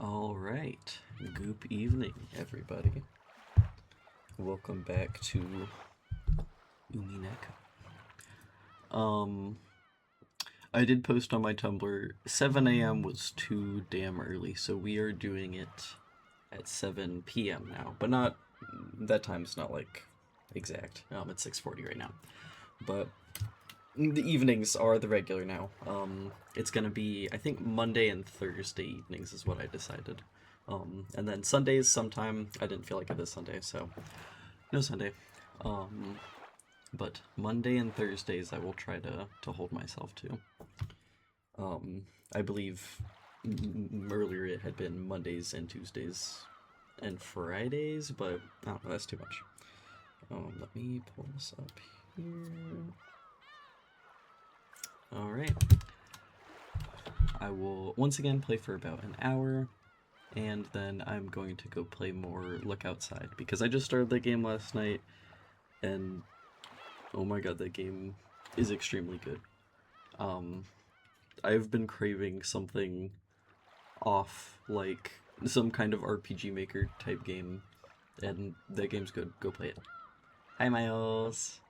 Alright, goop evening, everybody. Welcome back to Umineko. I did post on my Tumblr, 7 a.m. was too damn early, so we are doing it at 7 p.m. now. But not, that time's not like exact. It's 6:40 right now. But the evenings are the regular now. It's gonna be, I think, Monday and Thursday evenings is what I decided. And then Sundays sometime. I didn't feel like it this Sunday, so no Sunday. But Monday and Thursdays I will try to hold myself to. I believe earlier it had been Mondays and Tuesdays and Fridays, but I don't know, that's too much. Let me pull this up here. Alright. I will once again play for about an hour, and then I'm going to go play more Look Outside, because I just started that game last night, and oh my god, that game is extremely good. I've been craving something off, like some kind of RPG Maker type game, and that game's good. Go play it. Hi, Miles.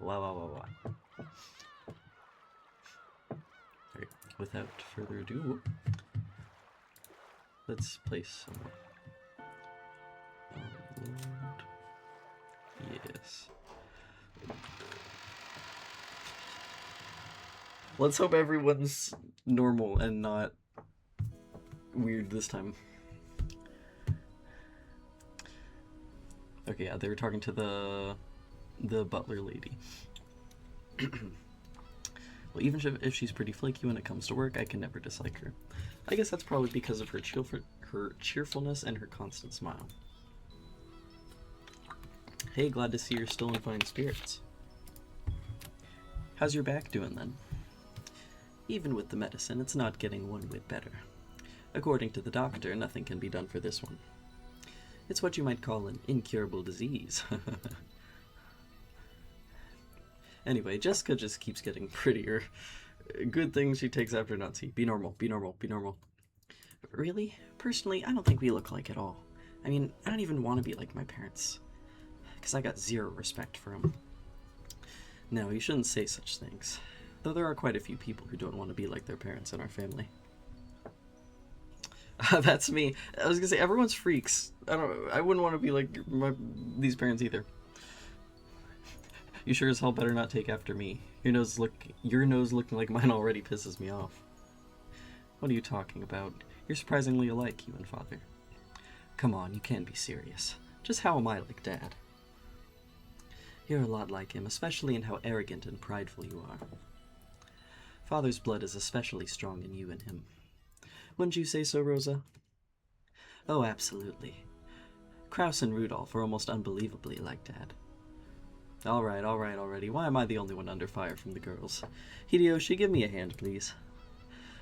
Wow, wow, wow, wow. Alright, without further ado, let's play some Lord. Yes. Let's hope everyone's normal and not weird this time. Okay, yeah, they were talking to the butler lady. Well, even if she's pretty flaky when it comes to work, I can never dislike her. I guess that's probably because of her cheerfulness and her constant smile. Hey, glad to see you're still in fine spirits. How's your back doing then? Even with the medicine, it's not getting one whit better. According to the doctor, nothing can be done for this one. It's what you might call an incurable disease. Anyway, Jessica just keeps getting prettier. Good thing she takes after Nazi. Be normal, be normal, be normal. Really? Personally, I don't think we look alike at all. I mean, I don't even want to be like my parents, because I got zero respect for them. No, you shouldn't say such things. Though there are quite a few people who don't want to be like their parents in our family. That's me. I was gonna say, everyone's freaks. I wouldn't want to be like these parents either. You sure as hell better not take after me. Your nose looking like mine already pisses me off. What are you talking about? You're surprisingly alike, you and Father. Come on, you can't be serious. Just how am I like Dad? You're a lot like him, especially in how arrogant and prideful you are. Father's blood is especially strong in you and him. Wouldn't you say so, Rosa? Oh, absolutely. Kraus and Rudolph are almost unbelievably like Dad. Alright, already. Why am I the only one under fire from the girls? Hideyoshi, give me a hand, please.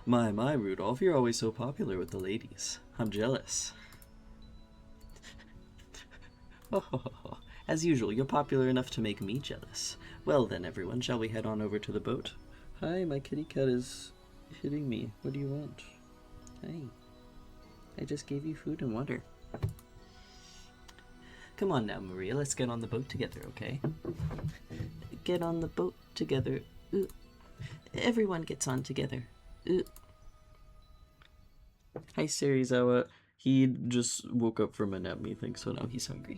My, Rudolph, you're always so popular with the ladies. I'm jealous. Oh, as usual, you're popular enough to make me jealous. Well then, everyone, shall we head on over to the boat? Hi, my kitty cat is hitting me. What do you want? Hi. I just gave you food and water. Come on now, Maria, let's get on the boat together, okay? Get on the boat together. Ooh. Everyone gets on together. Ooh. Hi, Serizawa. He just woke up from a nap, methinks, so now he's hungry.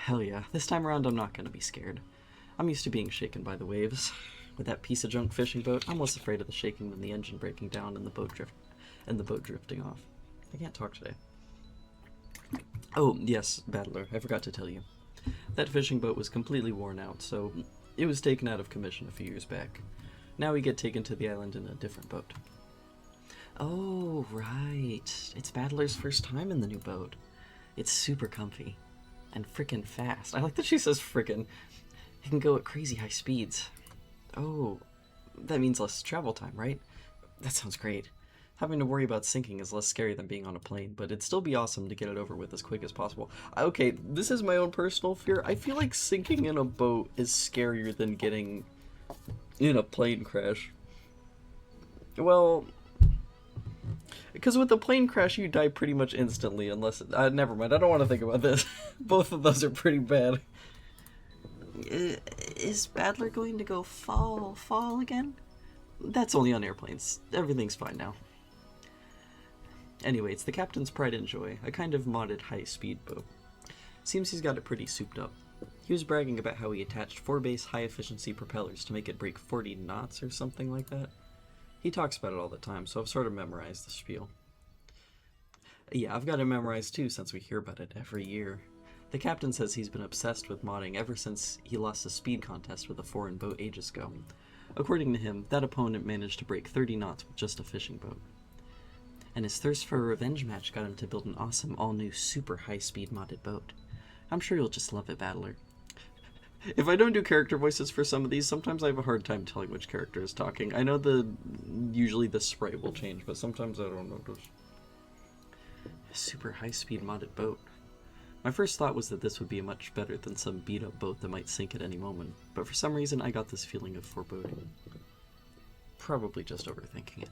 Hell yeah. This time around, I'm not gonna be scared. I'm used to being shaken by the waves. With that piece of junk fishing boat, I'm less afraid of the shaking than the engine breaking down and the boat drifting off. I can't talk today. Oh, yes, Battler, I forgot to tell you. That fishing boat was completely worn out, so it was taken out of commission a few years back. Now we get taken to the island in a different boat. Oh, right. It's Battler's first time in the new boat. It's super comfy. And frickin' fast. I like that she says frickin'. It can go at crazy high speeds. Oh, that means less travel time, right? That sounds great. Having to worry about sinking is less scary than being on a plane, but it'd still be awesome to get it over with as quick as possible. Okay, this is my own personal fear. I feel like sinking in a boat is scarier than getting in a plane crash. Well, Because with the plane crash, you die pretty much instantly, unless... never mind, I don't want to think about this. Both of those are pretty bad. Is Badler going to go fall again? That's only on airplanes. Everything's fine now. Anyway, it's the captain's pride and joy, a kind of modded high-speed boat. Seems he's got it pretty souped up. He was bragging about how he attached 4 base high-efficiency propellers to make it break 40 knots or something like that. He talks about it all the time, so I've sort of memorized the spiel. Yeah, I've got it memorized too, since we hear about it every year. The captain says he's been obsessed with modding ever since he lost a speed contest with a foreign boat ages ago. According to him, that opponent managed to break 30 knots with just a fishing boat. And his thirst for a revenge match got him to build an awesome, all-new, super high-speed modded boat. I'm sure you'll just love it, Battler. If I don't do character voices for some of these, sometimes I have a hard time telling which character is talking. I know usually the sprite will change, but sometimes I don't notice. Super high-speed modded boat. My first thought was that this would be much better than some beat-up boat that might sink at any moment, but for some reason I got this feeling of foreboding. Probably just overthinking it.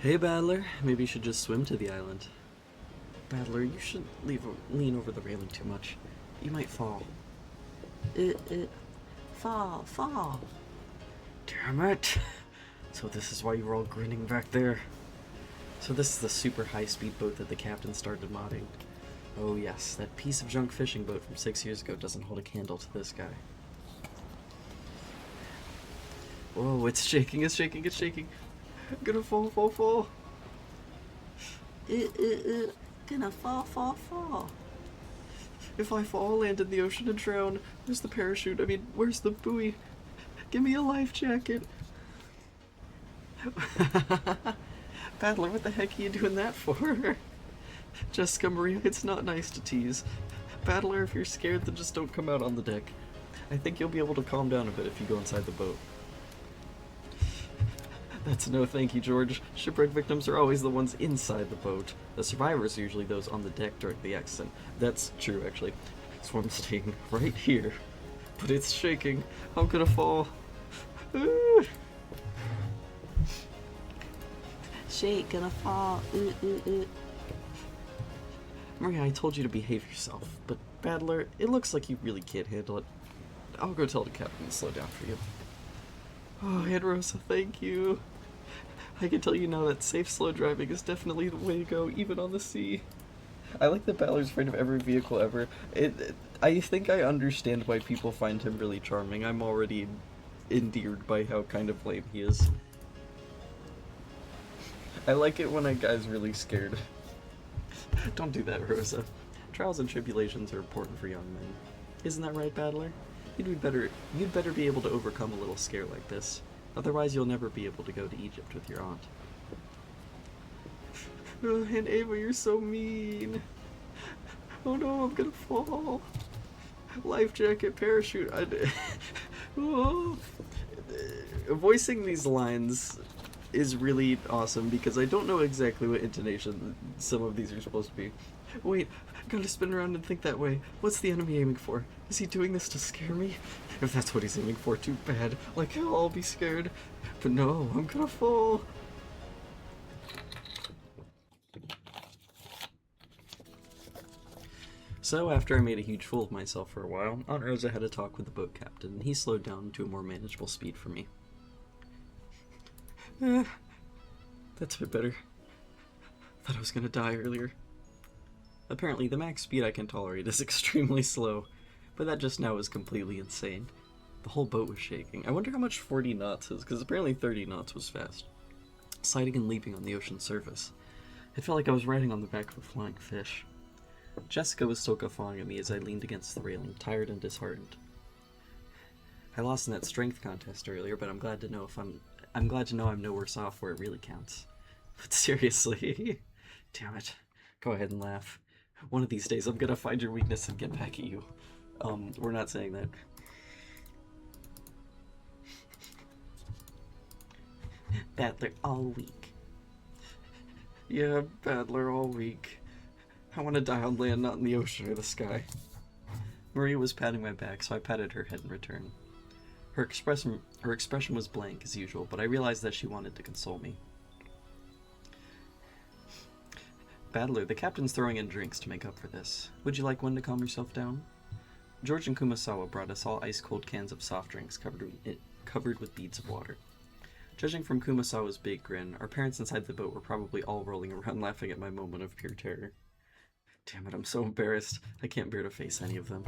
Hey, Battler, maybe you should just swim to the island. Battler, you shouldn't lean over the railing too much. You might fall. Fall. Damn it! So this is why you were all grinning back there. So this is the super high-speed boat that the captain started modding. Oh yes, that piece of junk fishing boat from 6 years ago doesn't hold a candle to this guy. Whoa, it's shaking. I'm gonna fall. Gonna fall. If I fall, I'll land in the ocean and drown. Where's the parachute? I mean, where's the buoy? Give me a life jacket. Battler, what the heck are you doing that for? Jessica Maria, it's not nice to tease. Battler, if you're scared, then just don't come out on the deck. I think you'll be able to calm down a bit if you go inside the boat. That's a no thank you, George. Shipwreck victims are always the ones inside the boat. The survivors are usually those on the deck during the accident. That's true, actually. So I'm staying right here. But it's shaking. I'm gonna fall. Shake, gonna fall. Maria, I told you to behave yourself, but Battler, it looks like you really can't handle it. I'll go tell the captain to slow down for you. Oh, Aunt Rosa, thank you. I can tell you now that safe, slow driving is definitely the way to go, even on the sea. I like that Battler's afraid of every vehicle ever. I think I understand why people find him really charming. I'm already endeared by how kind of lame he is. I like it when a guy's really scared. Don't do that, Rosa. Trials and tribulations are important for young men. Isn't that right, Battler? You'd better be able to overcome a little scare like this. Otherwise, you'll never be able to go to Egypt with your aunt. Oh, Aunt Ava, you're so mean. Oh no, I'm gonna fall. Life jacket, parachute. Oh. Voicing these lines is really awesome because I don't know exactly what intonation some of these are supposed to be. Wait, I gotta spin around and think that way. What's the enemy aiming for? Is he doing this to scare me? If that's what he's aiming for, too bad. Like, I'll be scared. But no, I'm gonna fall. So, after I made a huge fool of myself for a while, Aunt Rosa had a talk with the boat captain, and he slowed down to a more manageable speed for me. That's a bit better. Thought I was gonna die earlier. Apparently, the max speed I can tolerate is extremely slow, but that just now was completely insane. The whole boat was shaking. I wonder how much 40 knots is, because apparently 30 knots was fast. Sliding and leaping on the ocean's surface. It felt like I was riding on the back of a flying fish. Jessica was still guffawing at me as I leaned against the railing, tired and disheartened. I lost in that strength contest earlier, but I'm glad to know I'm no worse off where it really counts. But seriously, damn it. Go ahead and laugh. One of these days I'm gonna find your weakness and get back at you. We're not saying that. Battler all week. Yeah, Battler all week. I want to die on land, not in the ocean or the sky. Maria was patting my back, so I patted her head in return. Her expression was blank, as usual, but I realized that she wanted to console me. Battler, the captain's throwing in drinks to make up for this. Would you like one to calm yourself down? George and Kumasawa brought us all ice-cold cans of soft drinks covered with beads of water. Judging from Kumasawa's big grin, our parents inside the boat were probably all rolling around laughing at my moment of pure terror. Damn it, I'm so embarrassed. I can't bear to face any of them.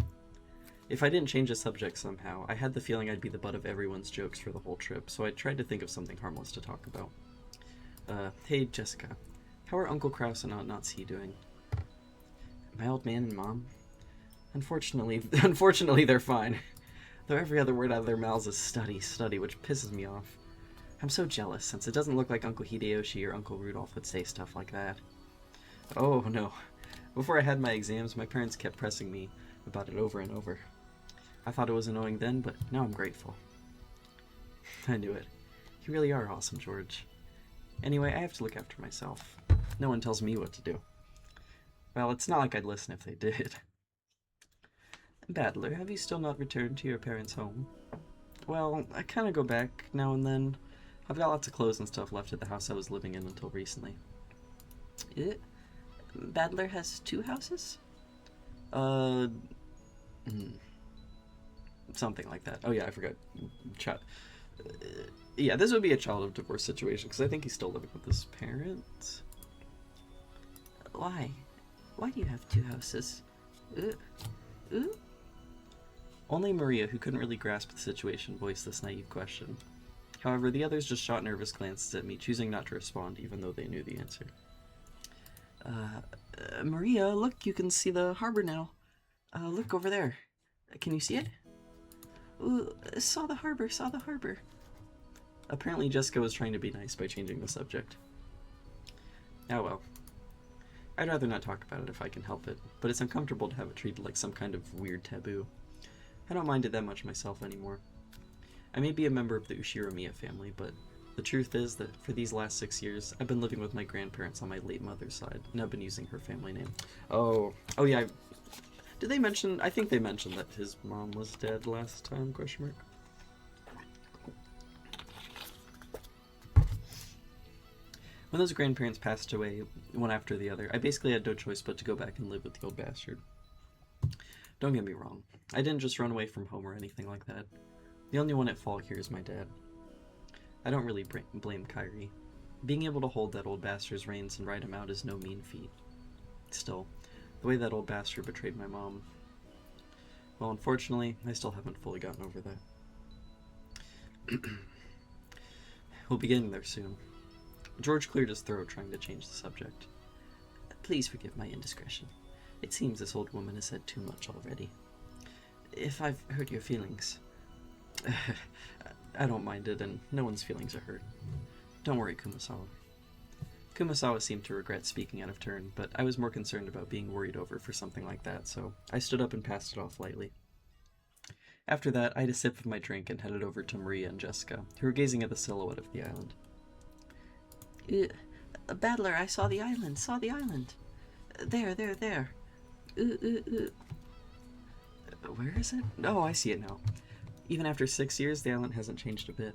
If I didn't change the subject somehow, I had the feeling I'd be the butt of everyone's jokes for the whole trip, so I tried to think of something harmless to talk about. Hey, Jessica. How are Uncle Kraus and Aunt Nazi doing? My old man and Mom? Unfortunately, they're fine. Though every other word out of their mouths is study, which pisses me off. I'm so jealous, since it doesn't look like Uncle Hideyoshi or Uncle Rudolph would say stuff like that. Oh, no. Before I had my exams, my parents kept pressing me about it over and over. I thought it was annoying then, but now I'm grateful. I knew it. You really are awesome, George. Anyway, I have to look after myself. No one tells me what to do. Well, it's not like I'd listen if they did. Battler, have you still not returned to your parents' home? Well, I kind of go back now and then. I've got lots of clothes and stuff left at the house I was living in until recently. Battler has 2 houses? Something like that. Oh yeah, I forgot. Yeah, this would be a child of divorce situation, because I think he's still living with his parents. Why? Why do you have 2 houses? Only Maria, who couldn't really grasp the situation, voiced this naive question. However, the others just shot nervous glances at me, choosing not to respond, even though they knew the answer. Maria, look, you can see the harbor now. Look over there. Can you see it? Ooh, saw the harbor. Apparently Jessica was trying to be nice by changing the subject. Oh well. I'd rather not talk about it if I can help it, but it's uncomfortable to have it treated like some kind of weird taboo. I don't mind it that much myself anymore. I may be a member of the Ushiromiya family, but the truth is that for these last 6 years, I've been living with my grandparents on my late mother's side, and I've been using her family name. Oh yeah, did they mention, I think they mentioned that his mom was dead last time, question mark? When those grandparents passed away, one after the other, I basically had no choice but to go back and live with the old bastard. Don't get me wrong, I didn't just run away from home or anything like that. The only one at fault here is my dad. I don't really blame Kyrie. Being able to hold that old bastard's reins and ride him out is no mean feat. Still, the way that old bastard betrayed my mom... Well, unfortunately, I still haven't fully gotten over that. We'll be getting there soon. George cleared his throat, trying to change the subject. Please forgive my indiscretion. It seems this old woman has said too much already. If I've hurt your feelings... I don't mind it, and no one's feelings are hurt. Don't worry, Kumasawa. Kumasawa seemed to regret speaking out of turn, but I was more concerned about being worried over for something like that, so I stood up and passed it off lightly. After that, I had a sip of my drink and headed over to Maria and Jessica, who were gazing at the silhouette of the island. Battler, I saw the island. There. Where is it? Oh, I see it now. Even after 6 years, the island hasn't changed a bit.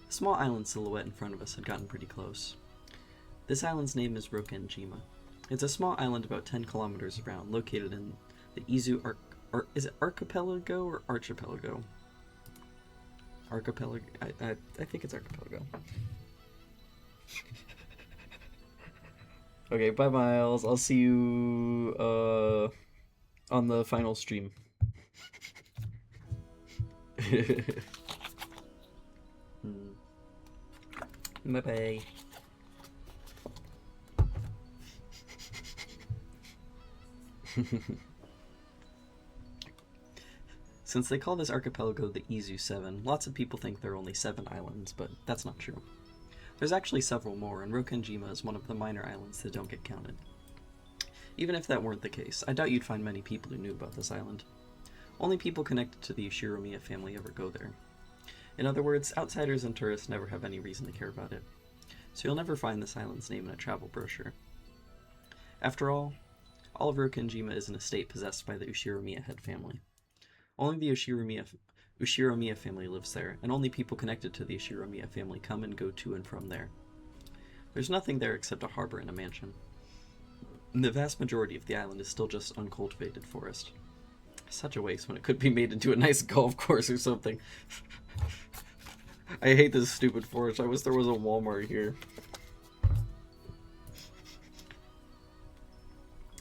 The small island silhouette in front of us had gotten pretty close. This island's name is Rokkenjima. It's a small island about 10 kilometers around, located in the Izu is it archipelago or archipelago? Archipelago? I think it's archipelago. Okay, bye Miles. I'll see you on the final stream. Bye-bye. Since they call this archipelago the Izu 7, lots of people think there are only 7 islands, but that's not true. There's actually several more, and Rokkenjima is one of the minor islands that don't get counted. Even if that weren't the case, I doubt you'd find many people who knew about this island. Only people connected to the Ushiromiya family ever go there. In other words, outsiders and tourists never have any reason to care about it. so you'll never find this island's name in a travel brochure. After all of Rokkenjima is an estate possessed by the Ushiromiya head family. Only the Ushiromiya family lives there, and only people connected to the Ushiromiya family come and go to and from there. There's nothing there except a harbor and a mansion. And the vast majority of the island is still just uncultivated forest. Such a waste when it could be made into a nice golf course or something. I hate this stupid forest. I wish there was a Walmart here.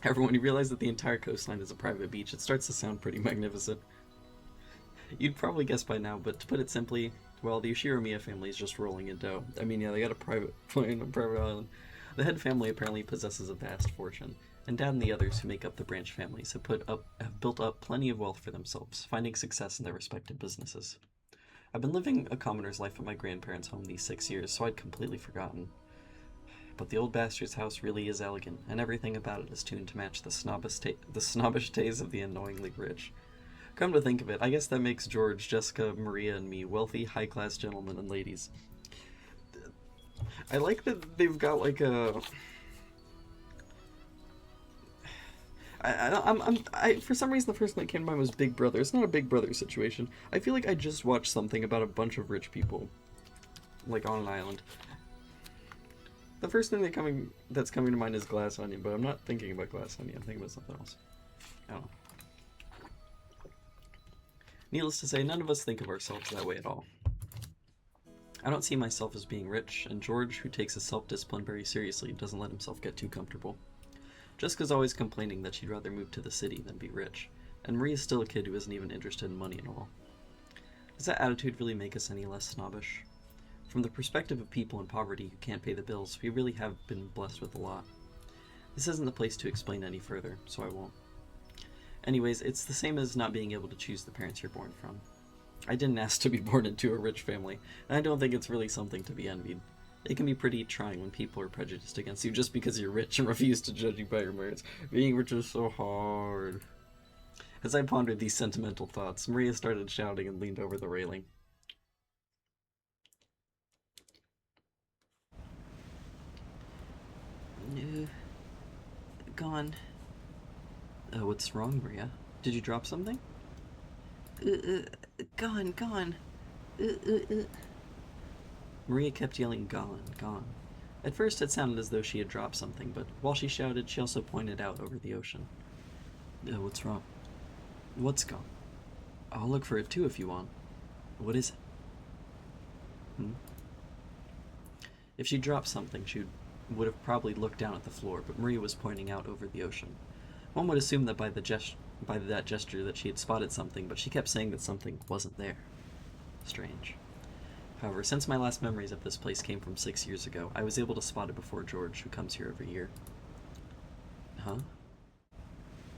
However, when you realize that the entire coastline is a private beach, it starts to sound pretty magnificent. You'd probably guess by now, but to put it simply, well, the Ushiromiya family is just rolling in dough. I mean, yeah, they got a private plane, a private island. The head family apparently possesses a vast fortune, and Dad and the others who make up the branch families have built up plenty of wealth for themselves, finding success in their respective businesses. I've been living a commoner's life at my grandparents' home these 6 years, so I'd completely forgotten. But the old bastard's house really is elegant, and everything about it is tuned to match the snobbish tastes of the annoyingly rich. Come to think of it, I guess that makes George, Jessica, Maria, and me wealthy, high-class gentlemen and ladies. I like that they've got like a... for some reason the first thing that came to mind was Big Brother. It's not a Big Brother situation. I feel like I just watched something about a bunch of rich people, like on an island. The first thing that's coming to mind is Glass Onion, but I'm not thinking about Glass Onion. I'm thinking about something else. I don't know. Needless to say, none of us think of ourselves that way at all. I don't see myself as being rich, and George, who takes his self-discipline very seriously, doesn't let himself get too comfortable. Jessica's always complaining that she'd rather move to the city than be rich, and Maria's still a kid who isn't even interested in money at all. Does that attitude really make us any less snobbish? From the perspective of people in poverty who can't pay the bills, we really have been blessed with a lot. This isn't the place to explain any further, so I won't. Anyways, it's the same as not being able to choose the parents you're born from. I didn't ask to be born into a rich family, and I don't think it's really something to be envied. It can be pretty trying when people are prejudiced against you just because you're rich and refuse to judge you by your merits. Being rich is so hard. As I pondered these sentimental thoughts, Maria started shouting and leaned over the railing. Gone. What's wrong, Maria? Did you drop something? Gone. Maria kept yelling, gone. At first it sounded as though she had dropped something, but while she shouted, she also pointed out over the ocean. What's wrong? What's gone? I'll look for it too if you want. What is it? If she dropped something, she would have probably looked down at the floor, but Maria was pointing out over the ocean. One would assume that by that gesture that she had spotted something, but she kept saying that something wasn't there. Strange. However, since my last memories of this place came from 6 years ago, I was able to spot it before George, who comes here every year. Huh?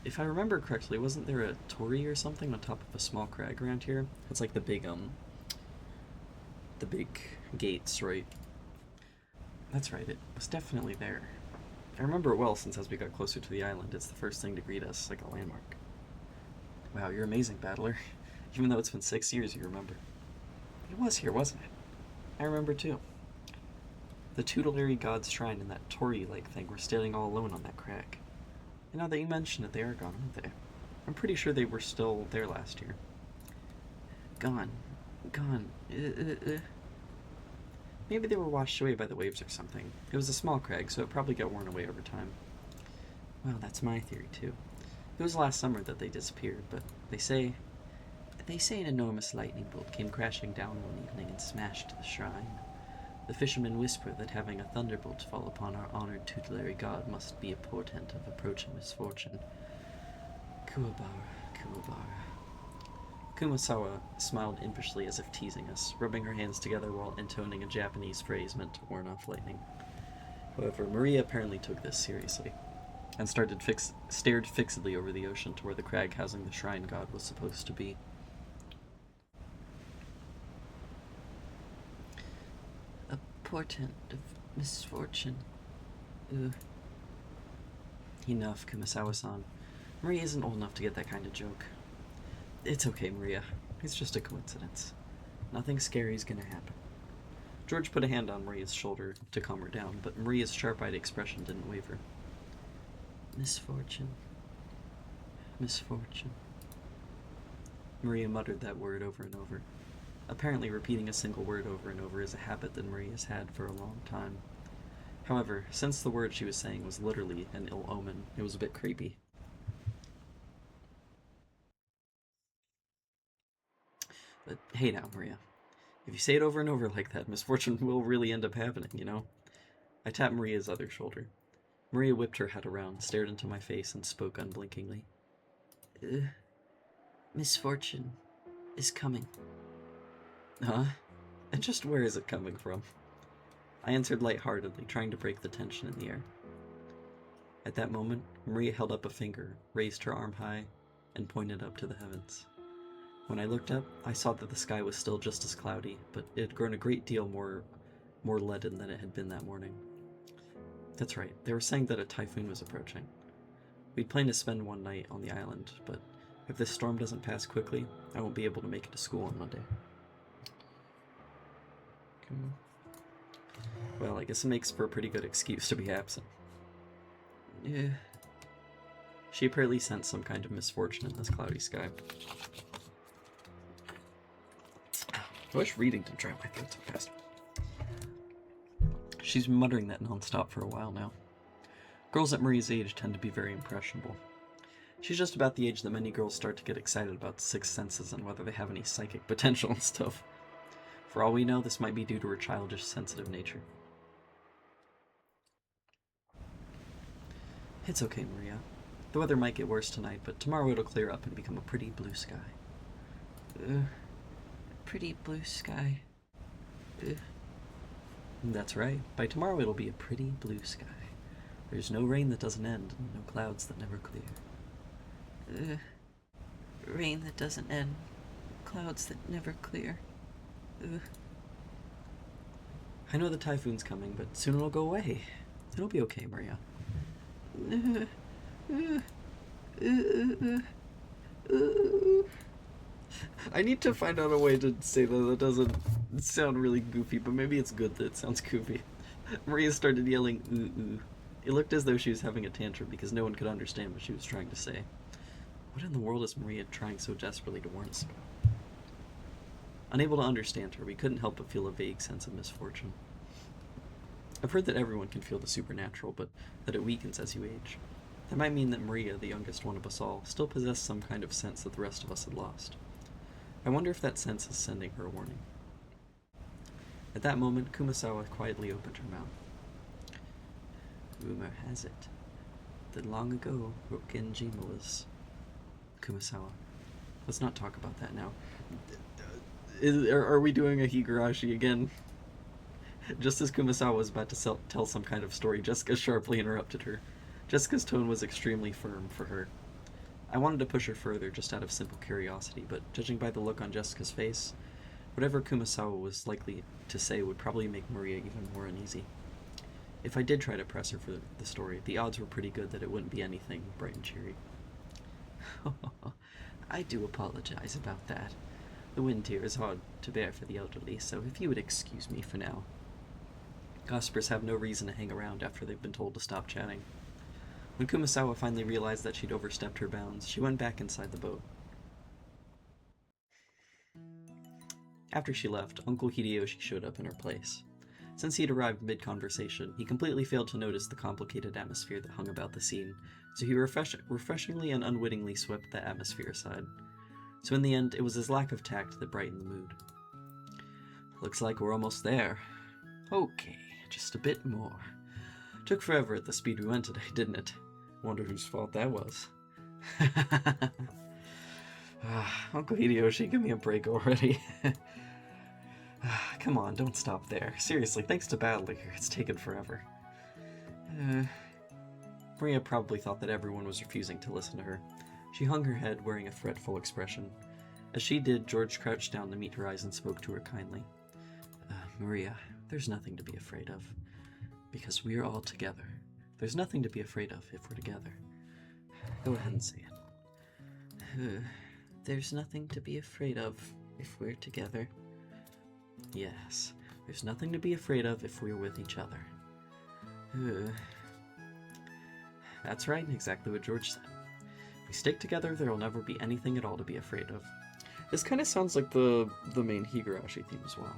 If I remember correctly, wasn't there a torii or something on top of a small crag around here? It's like the big gates, right? That's right, it was definitely there. I remember it well since as we got closer to the island, it's the first thing to greet us, like a landmark. Wow, you're amazing, Battler. Even though it's been 6 years, you remember. It was here, wasn't it? I remember too. The tutelary god's shrine and that torii-like thing were standing all alone on that crag. And now that you mention it, they are gone, aren't they? I'm pretty sure they were still there last year. Gone. Maybe they were washed away by the waves or something. It was a small crag, so it probably got worn away over time. Well, that's my theory too. It was last summer that they disappeared, but they say an enormous lightning bolt came crashing down one evening and smashed the shrine. The fishermen whisper that having a thunderbolt fall upon our honored tutelary god must be a portent of approaching misfortune. Kuwabara. Kumasawa smiled impishly as if teasing us, rubbing her hands together while intoning a Japanese phrase meant to warn off lightning. However, Maria apparently took this seriously, and stared fixedly over the ocean to where the crag housing the shrine god was supposed to be. A portent of misfortune. Enough, Kumasawa-san. Maria isn't old enough to get that kind of joke. It's okay, Maria. It's just a coincidence. Nothing scary is gonna happen. George put a hand on Maria's shoulder to calm her down, but Maria's sharp-eyed expression didn't waver. Misfortune. Misfortune. Maria muttered that word over and over. Apparently, repeating a single word over and over is a habit that Maria's had for a long time. However, since the word she was saying was literally an ill omen, it was a bit creepy. But hey now, Maria. If you say it over and over like that, misfortune will really end up happening, you know? I tapped Maria's other shoulder. Maria whipped her head around, stared into my face, and spoke unblinkingly. Misfortune is coming. Huh? And just where is it coming from? I answered lightheartedly, trying to break the tension in the air. At that moment, Maria held up a finger, raised her arm high, and pointed up to the heavens. When I looked up, I saw that the sky was still just as cloudy, but it had grown a great deal more leaden than it had been that morning. That's right, they were saying that a typhoon was approaching. We'd planned to spend one night on the island, but if this storm doesn't pass quickly, I won't be able to make it to school on Monday. Well, I guess it makes for a pretty good excuse to be absent. Yeah. She apparently sensed some kind of misfortune in this cloudy sky. I wish reading didn't drive my throat so fast. She's been muttering that nonstop for a while now. Girls at Maria's age tend to be very impressionable. She's just about the age that many girls start to get excited about the sixth senses and whether they have any psychic potential and stuff. For all we know, this might be due to her childish, sensitive nature. It's okay, Maria. The weather might get worse tonight, but tomorrow it'll clear up and become a pretty blue sky. Pretty blue sky. That's right. By tomorrow it'll be a pretty blue sky. There's no rain that doesn't end, and no clouds that never clear. Rain that doesn't end. Clouds that never clear. I know the typhoon's coming, but soon it'll go away. It'll be okay, Maria. I need to find out a way to say that doesn't sound really goofy, but maybe it's good that it sounds goofy. Maria started yelling, ooh. It looked as though she was having a tantrum because no one could understand what she was trying to say. What in the world is Maria trying so desperately to warn us about? Unable to understand her, we couldn't help but feel a vague sense of misfortune. I've heard that everyone can feel the supernatural, but that it weakens as you age. That might mean that Maria, the youngest one of us all, still possessed some kind of sense that the rest of us had lost. I wonder if that sense is sending her a warning. At that moment, Kumasawa quietly opened her mouth. Rumor has it that long ago, Rokkenjima was... Kumasawa, let's not talk about that now. Are we doing a Higurashi again? Just as Kumasawa was about to tell some kind of story, Jessica sharply interrupted her. Jessica's tone was extremely firm for her. I wanted to push her further just out of simple curiosity, but judging by the look on Jessica's face, whatever Kumasawa was likely to say would probably make Maria even more uneasy. If I did try to press her for the story, the odds were pretty good that it wouldn't be anything bright and cheery. I do apologize about that. The wind here is hard to bear for the elderly, so if you would excuse me for now. Gossipers have no reason to hang around after they've been told to stop chatting. When Kumasawa finally realized that she'd overstepped her bounds, she went back inside the boat. After she left, Uncle Hideyoshi showed up in her place. Since he'd arrived mid-conversation, he completely failed to notice the complicated atmosphere that hung about the scene, so he refreshingly and unwittingly swept that atmosphere aside. So in the end, it was his lack of tact that brightened the mood. Looks like we're almost there. Okay, just a bit more. Took forever at the speed we went today, didn't it? Wonder whose fault that was. Uncle Hideyoshi, give me a break already. Come on, don't stop there. Seriously, thanks to Battle here, it's taken forever. Maria probably thought that everyone was refusing to listen to her. She hung her head, wearing a fretful expression. As she did, George crouched down to meet her eyes and spoke to her kindly. Maria, there's nothing to be afraid of. Because we're all together. There's nothing to be afraid of if we're together. Go ahead and say it. There's nothing to be afraid of if we're together. Yes, There's nothing to be afraid of if we're with each other. That's right, exactly what George said. If we stick together, there'll never be anything at all to be afraid of. This kind of sounds like the main Higurashi theme as well.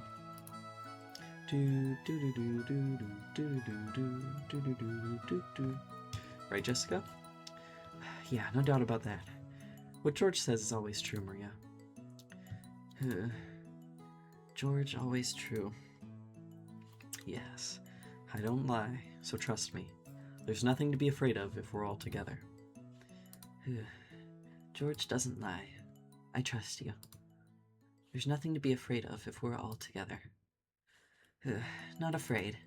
Right, Jessica? Yeah, no doubt about that. What George says is always true, Maria. George, always true. Yes, I don't lie, so trust me. There's nothing to be afraid of if we're all together. George doesn't lie. I trust you. There's nothing to be afraid of if we're all together. Not afraid.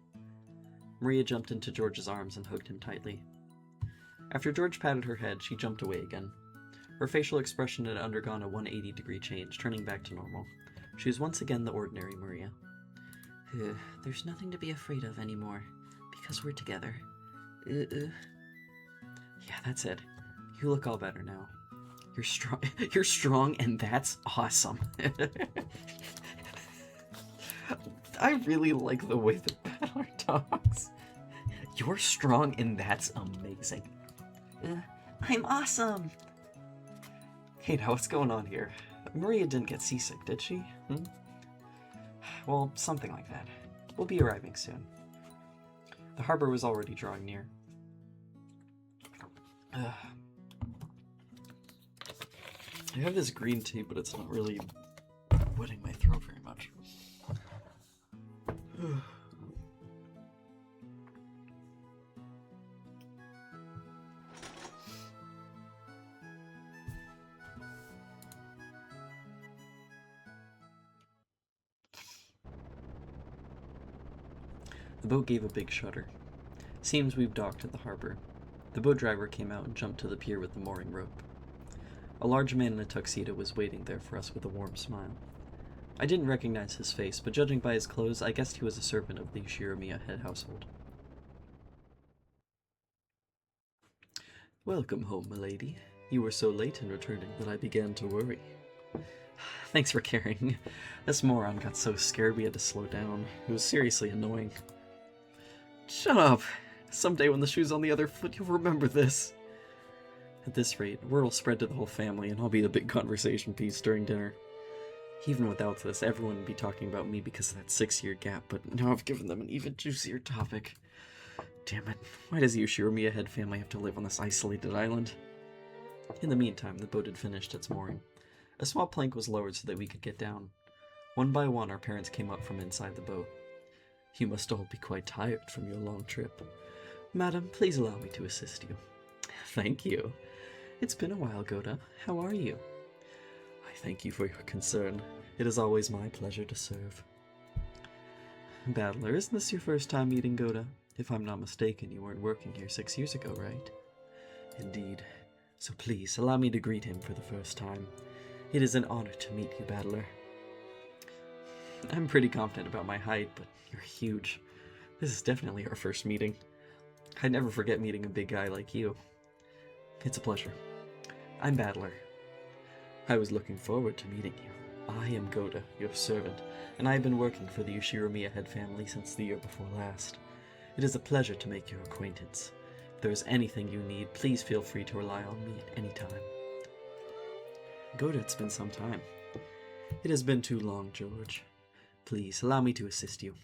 Maria jumped into George's arms and hugged him tightly. After George patted her head, she jumped away again. Her facial expression had undergone a 180-degree change, turning back to normal. She was once again the ordinary Maria. There's nothing to be afraid of anymore, because we're together. Yeah, that's it. You look all better now. You're strong. You're strong, and that's awesome. I really like the way that Battler talks. You're strong, and that's amazing. I'm awesome. Hey, now what's going on here? Maria didn't get seasick, did she? Well, something like that. We'll be arriving soon. The harbor was already drawing near. I have this green tea, but it's not really wetting my throat very much. The boat gave a big shudder. Seems we've docked at the harbor. The boat driver came out and jumped to the pier with the mooring rope. A large man in a tuxedo was waiting there for us with a warm smile. I didn't recognize his face, but judging by his clothes, I guessed he was a servant of the Shiromiya head household. Welcome home, milady. You were so late in returning that I began to worry. Thanks for caring. This moron got so scared we had to slow down. It was seriously annoying. Shut up! Someday when the shoe's on the other foot, you'll remember this. At this rate, word will spread to the whole family, and I'll be the big conversation piece during dinner. Even without this, everyone would be talking about me because of that 6-year gap, but now I've given them an even juicier topic. Damn it, why does the Ushiromiya head family have to live on this isolated island? In the meantime, the boat had finished its mooring. A small plank was lowered so that we could get down. One by one, our parents came up from inside the boat. You must all be quite tired from your long trip. Madam, please allow me to assist you. Thank you. It's been a while, Goda. How are you? I thank you for your concern. It is always my pleasure to serve. Battler, isn't this your first time meeting Goda? If I'm not mistaken, you weren't working here 6 years ago, right? Indeed. So please, allow me to greet him for the first time. It is an honor to meet you, Battler. I'm pretty confident about my height, but you're huge. This is definitely our first meeting. I'd never forget meeting a big guy like you. It's a pleasure. I'm Battler. I was looking forward to meeting you. I am Goda, your servant, and I have been working for the Ushiromiya head family since the year before last. It is a pleasure to make your acquaintance. If there is anything you need, please feel free to rely on me at any time. Goda, it's been some time. It has been too long, George. Please, allow me to assist you.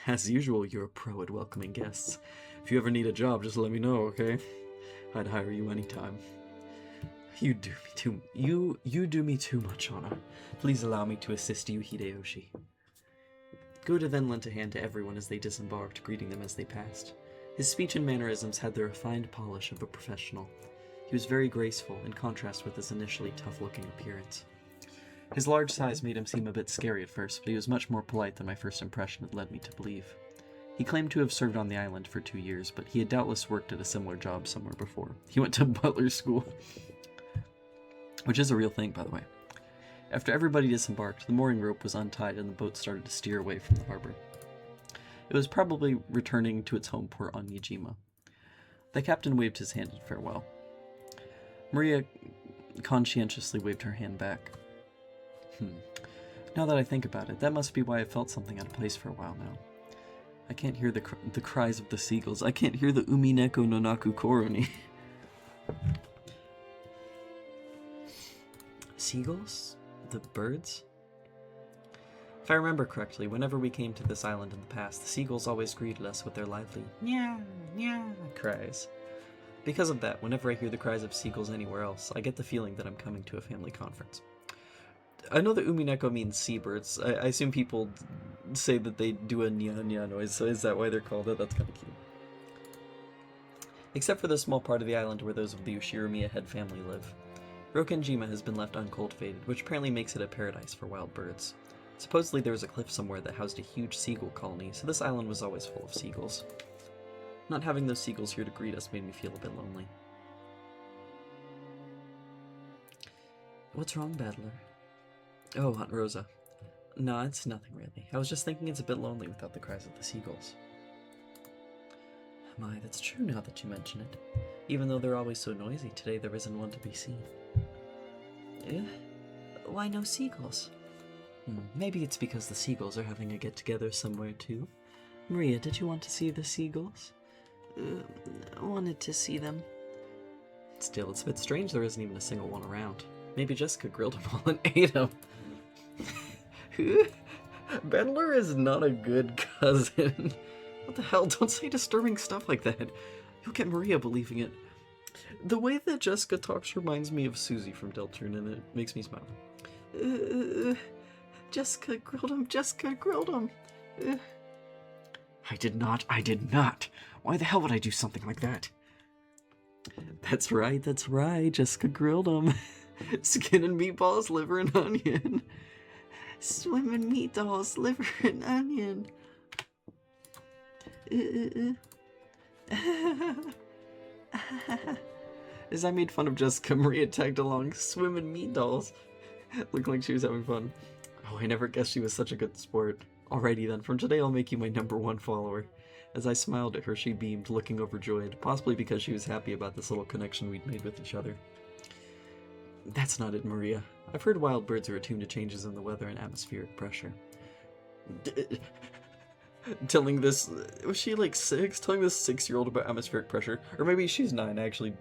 As usual, you're a pro at welcoming guests. If you ever need a job, just let me know, okay? I'd hire you anytime. You do me too much honor. Please allow me to assist you, Hideyoshi. Goda then lent a hand to everyone as they disembarked, greeting them as they passed. His speech and mannerisms had the refined polish of a professional. He was very graceful, in contrast with his initially tough-looking appearance. His large size made him seem a bit scary at first, but he was much more polite than my first impression had led me to believe. He claimed to have served on the island for 2 years, but he had doubtless worked at a similar job somewhere before. He went to butler school. Which is a real thing, by the way. After everybody disembarked, the mooring rope was untied and the boat started to steer away from the harbor. It was probably returning to its home port on Nijima. The captain waved his hand in farewell. Maria conscientiously waved her hand back. Now that I think about it, that must be why I felt something out of place for a while now. I can't hear the cries of the seagulls. I can't hear the Umineko no naku koroni. Seagulls? The birds? If I remember correctly, whenever we came to this island in the past, the seagulls always greeted us with their lively nya, nya cries. Because of that, whenever I hear the cries of seagulls anywhere else, I get the feeling that I'm coming to a family conference. I know that Umineko means seabirds. I assume people say that they do a nya nya noise, so is that why they're called it? That's kind of cute. Except for the small part of the island where those of the Ushiromiya head family live. Rokkenjima has been left uncultivated, which apparently makes it a paradise for wild birds. Supposedly there was a cliff somewhere that housed a huge seagull colony, so this island was always full of seagulls. Not having those seagulls here to greet us made me feel a bit lonely. What's wrong, Battler? Oh, Aunt Rosa. No, it's nothing really. I was just thinking it's a bit lonely without the cries of the seagulls. My, that's true now that you mention it. Even though they're always so noisy, today there isn't one to be seen. Why no seagulls? Maybe it's because the seagulls are having a get-together somewhere too. Maria, did you want to see the seagulls? Wanted to see them. Still, it's a bit strange there isn't even a single one around. Maybe Jessica grilled them all and ate them. Battler is not a good cousin. What the hell? Don't say disturbing stuff like that. You'll get Maria believing it. The way that Jessica talks reminds me of Susie from Deltarune, and it makes me smile. Jessica grilled him. Jessica grilled him. I did not. Why the hell would I do something like that? That's right. Jessica grilled him. Skin and meatballs, liver and onion. Swimming meatballs, liver and onion. As I made fun of Jessica, Maria tagged along, swimming meat dolls. Looked like she was having fun. Oh, I never guessed she was such a good sport. Alrighty then, from today I'll make you my #1 follower. As I smiled at her, she beamed, looking overjoyed, possibly because she was happy about this little connection we'd made with each other. That's not it, Maria. I've heard wild birds are attuned to changes in the weather and atmospheric pressure. Telling this... Was she like 6? Telling this 6-year-old about atmospheric pressure? Or maybe she's 9, actually.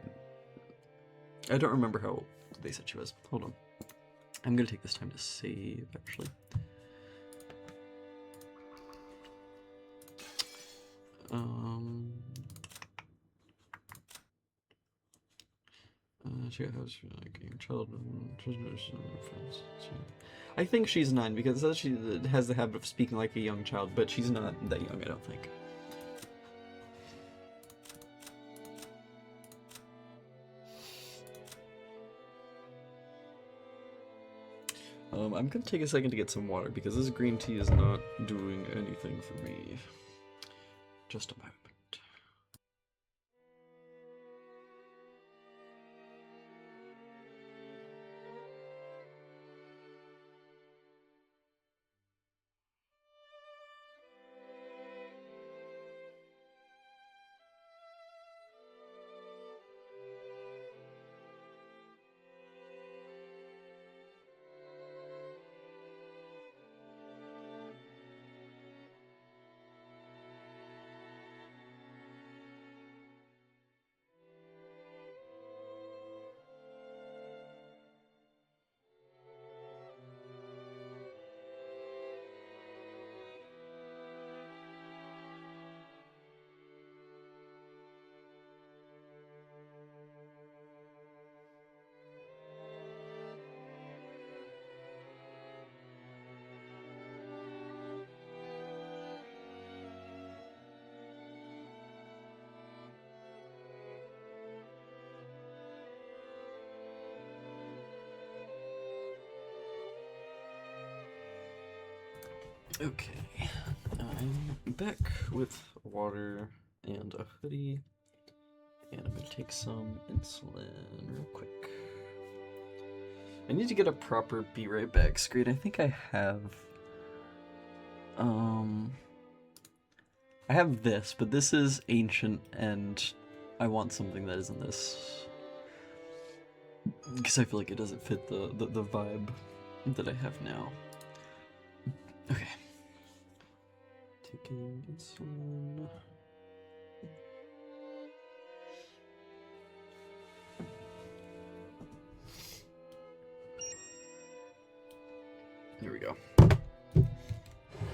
I don't remember how old they said she was. Hold on. I'm gonna take this time to save, actually. She has like a child friends. I think she's 9 because it says she has the habit of speaking like a young child, but she's not that young, I don't think. I'm gonna take a second to get some water because this green tea is not doing anything for me. Just a moment. Okay, I'm back with water and a hoodie, and I'm gonna take some insulin real quick. I need to get a proper be right back screen. I think I have, I have this, but this is ancient, and I want something that isn't this, because I feel like it doesn't fit the vibe that I have now. Okay. Taking insulin. Here we go.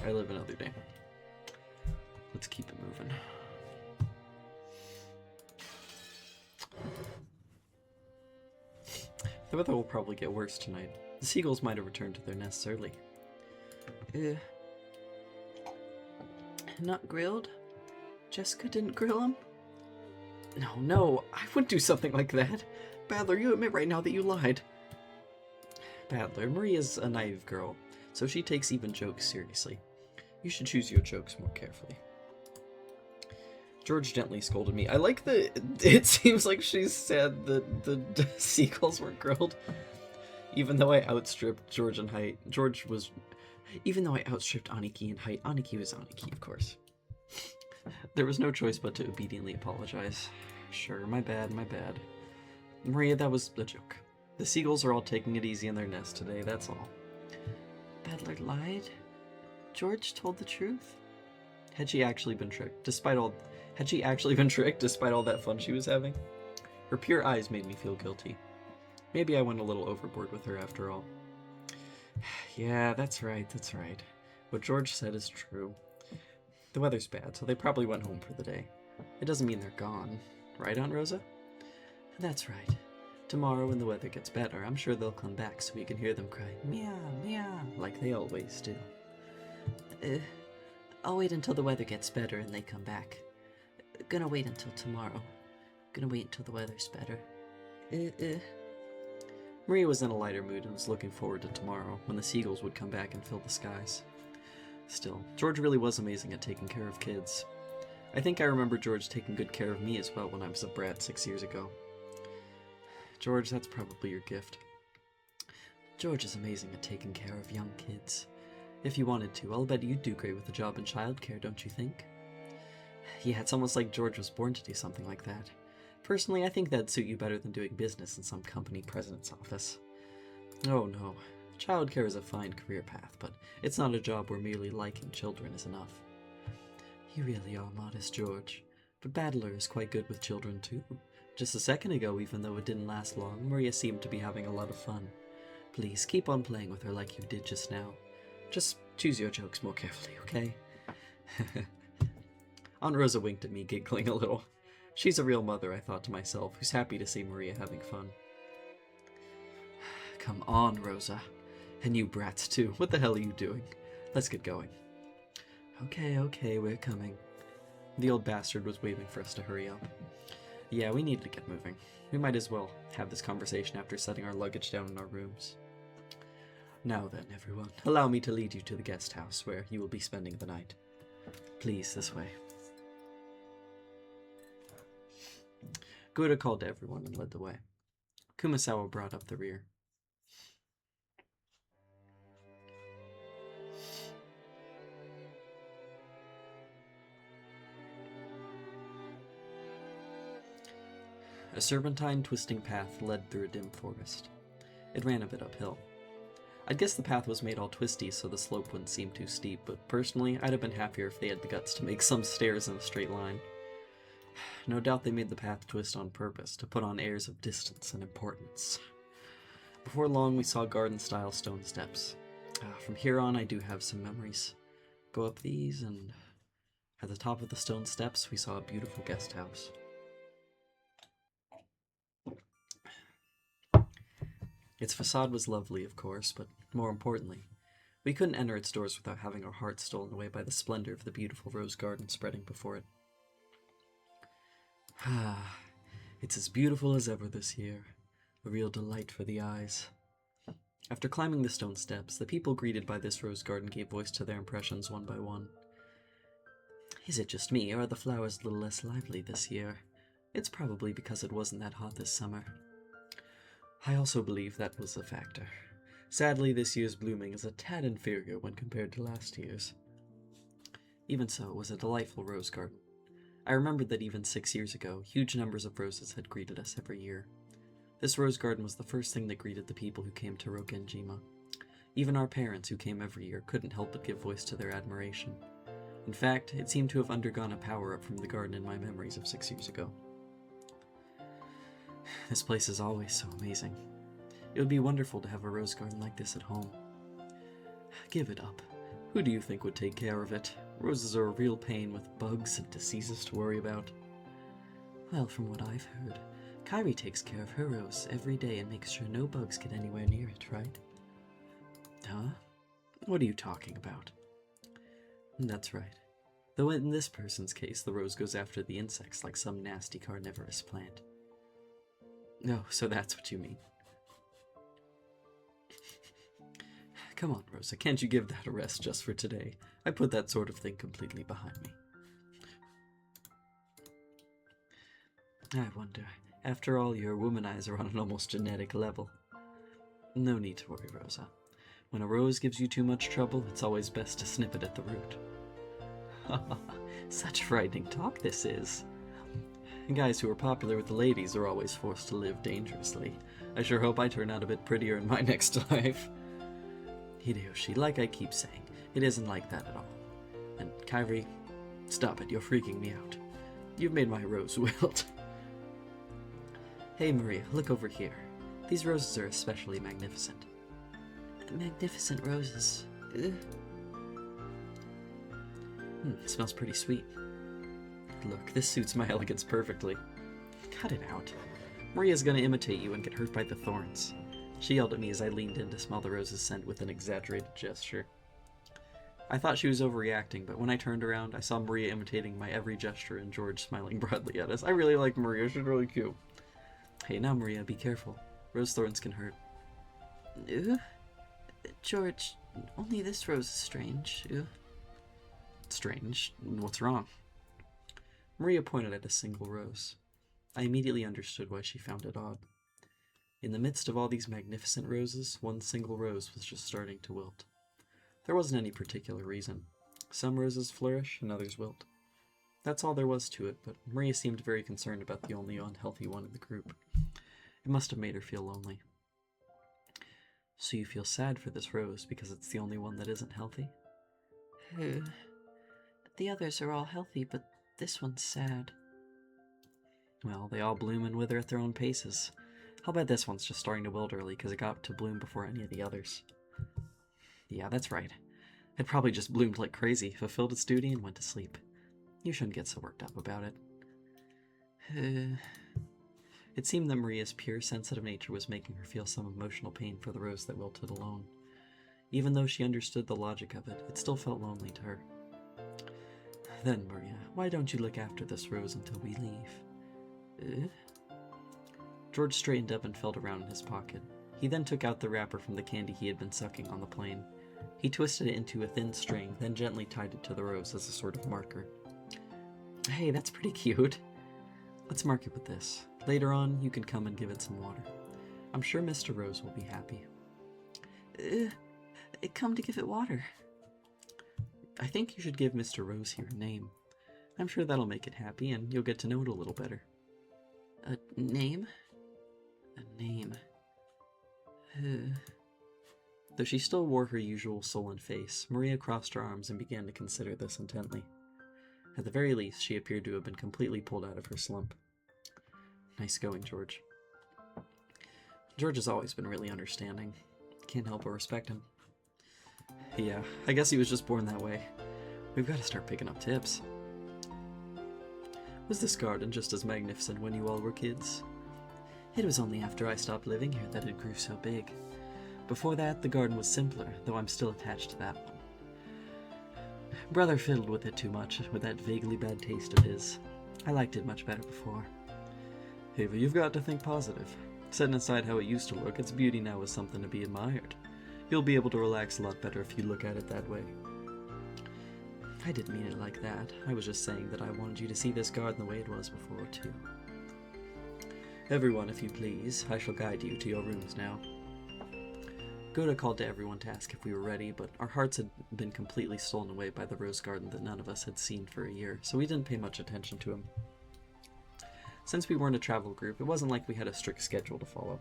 I live another day. Let's keep it moving. The weather will probably get worse tonight. The seagulls might have returned to their nests early. Not grilled? Jessica didn't grill them? No, I wouldn't do something like that. Badler, you admit right now that you lied. Badler, Maria's a naive girl, so she takes even jokes seriously. You should choose your jokes more carefully. George gently scolded me. I like that it seems like she said that the seagulls were grilled. Even though I outstripped George in height, even though I outstripped Aniki in height, Aniki was Aniki, of course. There was no choice but to obediently apologize. Sure, my bad. Maria, that was a joke. The seagulls are all taking it easy in their nest today, that's all. Badler lied? George told the truth? Had she actually been tricked, despite all that fun she was having? Her pure eyes made me feel guilty. Maybe I went a little overboard with her after all. Yeah, that's right. What George said is true. The weather's bad, so they probably went home for the day. It doesn't mean they're gone. Right, Aunt Rosa? That's right. Tomorrow when the weather gets better, I'm sure they'll come back so we can hear them cry, meow, meow, like they always do. I'll wait until the weather gets better and they come back. Gonna wait until tomorrow. Gonna wait until the weather's better. Maria was in a lighter mood and was looking forward to tomorrow, when the seagulls would come back and fill the skies. Still, George really was amazing at taking care of kids. I think I remember George taking good care of me as well when I was a brat 6 years ago. George, that's probably your gift. George is amazing at taking care of young kids. If you wanted to, I'll bet you'd do great with a job in childcare, don't you think? Yeah, it's almost like George was born to do something like that. Personally, I think that'd suit you better than doing business in some company president's office. Oh no, childcare is a fine career path, but it's not a job where merely liking children is enough. You really are modest, George. But Badler is quite good with children too. Just a second ago, even though it didn't last long, Maria seemed to be having a lot of fun. Please, keep on playing with her like you did just now. Just choose your jokes more carefully, okay? Aunt Rosa winked at me, giggling a little. She's a real mother, I thought to myself, who's happy to see Maria having fun. Come on, Rosa. And you brats too. What the hell are you doing? Let's get going. Okay, we're coming. The old bastard was waving for us to hurry up. Yeah, we need to get moving. We might as well have this conversation after setting our luggage down in our rooms. Now then, everyone, allow me to lead you to the guest house where you will be spending the night. Please, this way. Gura called to everyone and led the way. Kumasawa brought up the rear. A serpentine, twisting path led through a dim forest. It ran a bit uphill. I'd guess the path was made all twisty so the slope wouldn't seem too steep, but personally, I'd have been happier if they had the guts to make some stairs in a straight line. No doubt they made the path twist on purpose, to put on airs of distance and importance. Before long, we saw garden-style stone steps. From here on, I do have some memories. Go up these, and at the top of the stone steps, we saw a beautiful guest house. Its facade was lovely, of course, but more importantly, we couldn't enter its doors without having our hearts stolen away by the splendor of the beautiful rose garden spreading before it. It's as beautiful as ever this year, a real delight for the eyes. After climbing the stone steps, the people greeted by this rose garden gave voice to their impressions one by one. Is it just me, or are the flowers a little less lively this year? It's probably because it wasn't that hot this summer. I also believe that was a factor. Sadly, this year's blooming is a tad inferior when compared to last year's. Even so, it was a delightful rose garden. I remembered that even 6 years ago, huge numbers of roses had greeted us every year. This rose garden was the first thing that greeted the people who came to Rokkenjima. Even our parents, who came every year, couldn't help but give voice to their admiration. In fact, it seemed to have undergone a power-up from the garden in my memories of 6 years ago. This place is always so amazing. It would be wonderful to have a rose garden like this at home. Give it up. Who do you think would take care of it? Roses are a real pain with bugs and diseases to worry about. Well, from what I've heard, Kyrie takes care of her rose every day and makes sure no bugs get anywhere near it, right? Huh? What are you talking about? That's right. Though in this person's case, the rose goes after the insects like some nasty carnivorous plant. Oh, so that's what you mean. Come on, Rosa, can't you give that a rest just for today? I put that sort of thing completely behind me. I wonder, after all, your womanizer on an almost genetic level. No need to worry, Rosa. When a rose gives you too much trouble, it's always best to snip it at the root. Such frightening talk this is. Guys who are popular with the ladies are always forced to live dangerously. I sure hope I turn out a bit prettier in my next life. Hideyoshi, like I keep saying, it isn't like that at all. And Kyrie, stop it, you're freaking me out. You've made my rose wilt. Hey Maria, look over here. These roses are especially magnificent. Magnificent roses. Ugh. It smells pretty sweet. Look, this suits my elegance perfectly. Cut it out. Maria's gonna imitate you and get hurt by the thorns. She yelled at me as I leaned in to smell the rose's scent with an exaggerated gesture. I thought she was overreacting, but when I turned around, I saw Maria imitating my every gesture and George smiling broadly at us. I really like Maria, she's really cute. Hey, now Maria, be careful. Rose thorns can hurt. George, only this rose is strange. Strange? What's wrong? Maria pointed at a single rose. I immediately understood why she found it odd. In the midst of all these magnificent roses, one single rose was just starting to wilt. There wasn't any particular reason. Some roses flourish and others wilt. That's all there was to it, but Maria seemed very concerned about the only unhealthy one in the group. It must have made her feel lonely. So you feel sad for this rose because it's the only one that isn't healthy? The others are all healthy, but this one's sad. Well, they all bloom and wither at their own paces. I'll bet this one's just starting to wilt early because it got to bloom before any of the others. Yeah, that's right. It probably just bloomed like crazy, fulfilled its duty, and went to sleep. You shouldn't get so worked up about it. It seemed that Maria's pure, sensitive nature was making her feel some emotional pain for the rose that wilted alone. Even though she understood the logic of it, it still felt lonely to her. Then, Maria, why don't you look after this rose until we leave? George straightened up and felt around in his pocket. He then took out the wrapper from the candy he had been sucking on the plane. He twisted it into a thin string, then gently tied it to the rose as a sort of marker. Hey, that's pretty cute. Let's mark it with this. Later on, you can come and give it some water. I'm sure Mr. Rose will be happy. Come to give it water. I think you should give Mr. Rose here a name. I'm sure that'll make it happy, and you'll get to know it a little better. A name? A name. Though she still wore her usual sullen face, Maria crossed her arms and began to consider this intently. At the very least, she appeared to have been completely pulled out of her slump. Nice going, George. George has always been really understanding. Can't help but respect him. Yeah, I guess he was just born that way. We've got to start picking up tips. Was this garden just as magnificent when you all were kids? It was only after I stopped living here that it grew so big. Before that, the garden was simpler, though I'm still attached to that one. Brother fiddled with it too much, with that vaguely bad taste of his. I liked it much better before. Ava, you've got to think positive. Setting aside how it used to look, its beauty now is something to be admired. You'll be able to relax a lot better if you look at it that way. I didn't mean it like that. I was just saying that I wanted you to see this garden the way it was before, too. Everyone, if you please, I shall guide you to your rooms now. Goda called to everyone to ask if we were ready, but our hearts had been completely stolen away by the rose garden that none of us had seen for a year, so we didn't pay much attention to him. Since we weren't a travel group, it wasn't like we had a strict schedule to follow.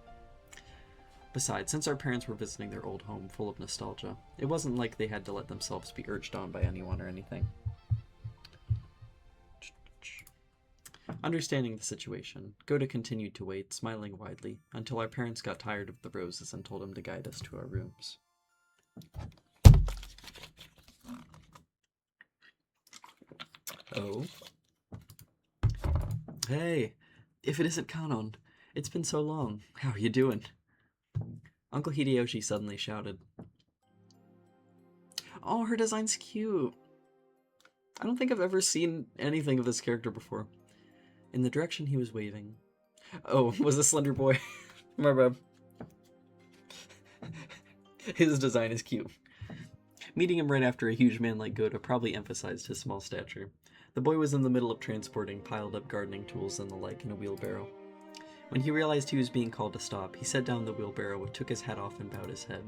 Besides, since our parents were visiting their old home full of nostalgia, it wasn't like they had to let themselves be urged on by anyone or anything. Understanding the situation, Goda continued to wait, smiling widely, until our parents got tired of the roses and told him to guide us to our rooms. Oh? Hey, if it isn't Kanon, it's been so long. How are you doing? Uncle Hideyoshi suddenly shouted. Oh, her design's cute. I don't think I've ever seen anything of this character before. In the direction he was waving. Oh, was the slender boy? My bad. His design is cute. Meeting him right after a huge man like Goda probably emphasized his small stature. The boy was in the middle of transporting piled up gardening tools and the like in a wheelbarrow. When he realized he was being called to stop, he set down the wheelbarrow, took his hat off, and bowed his head.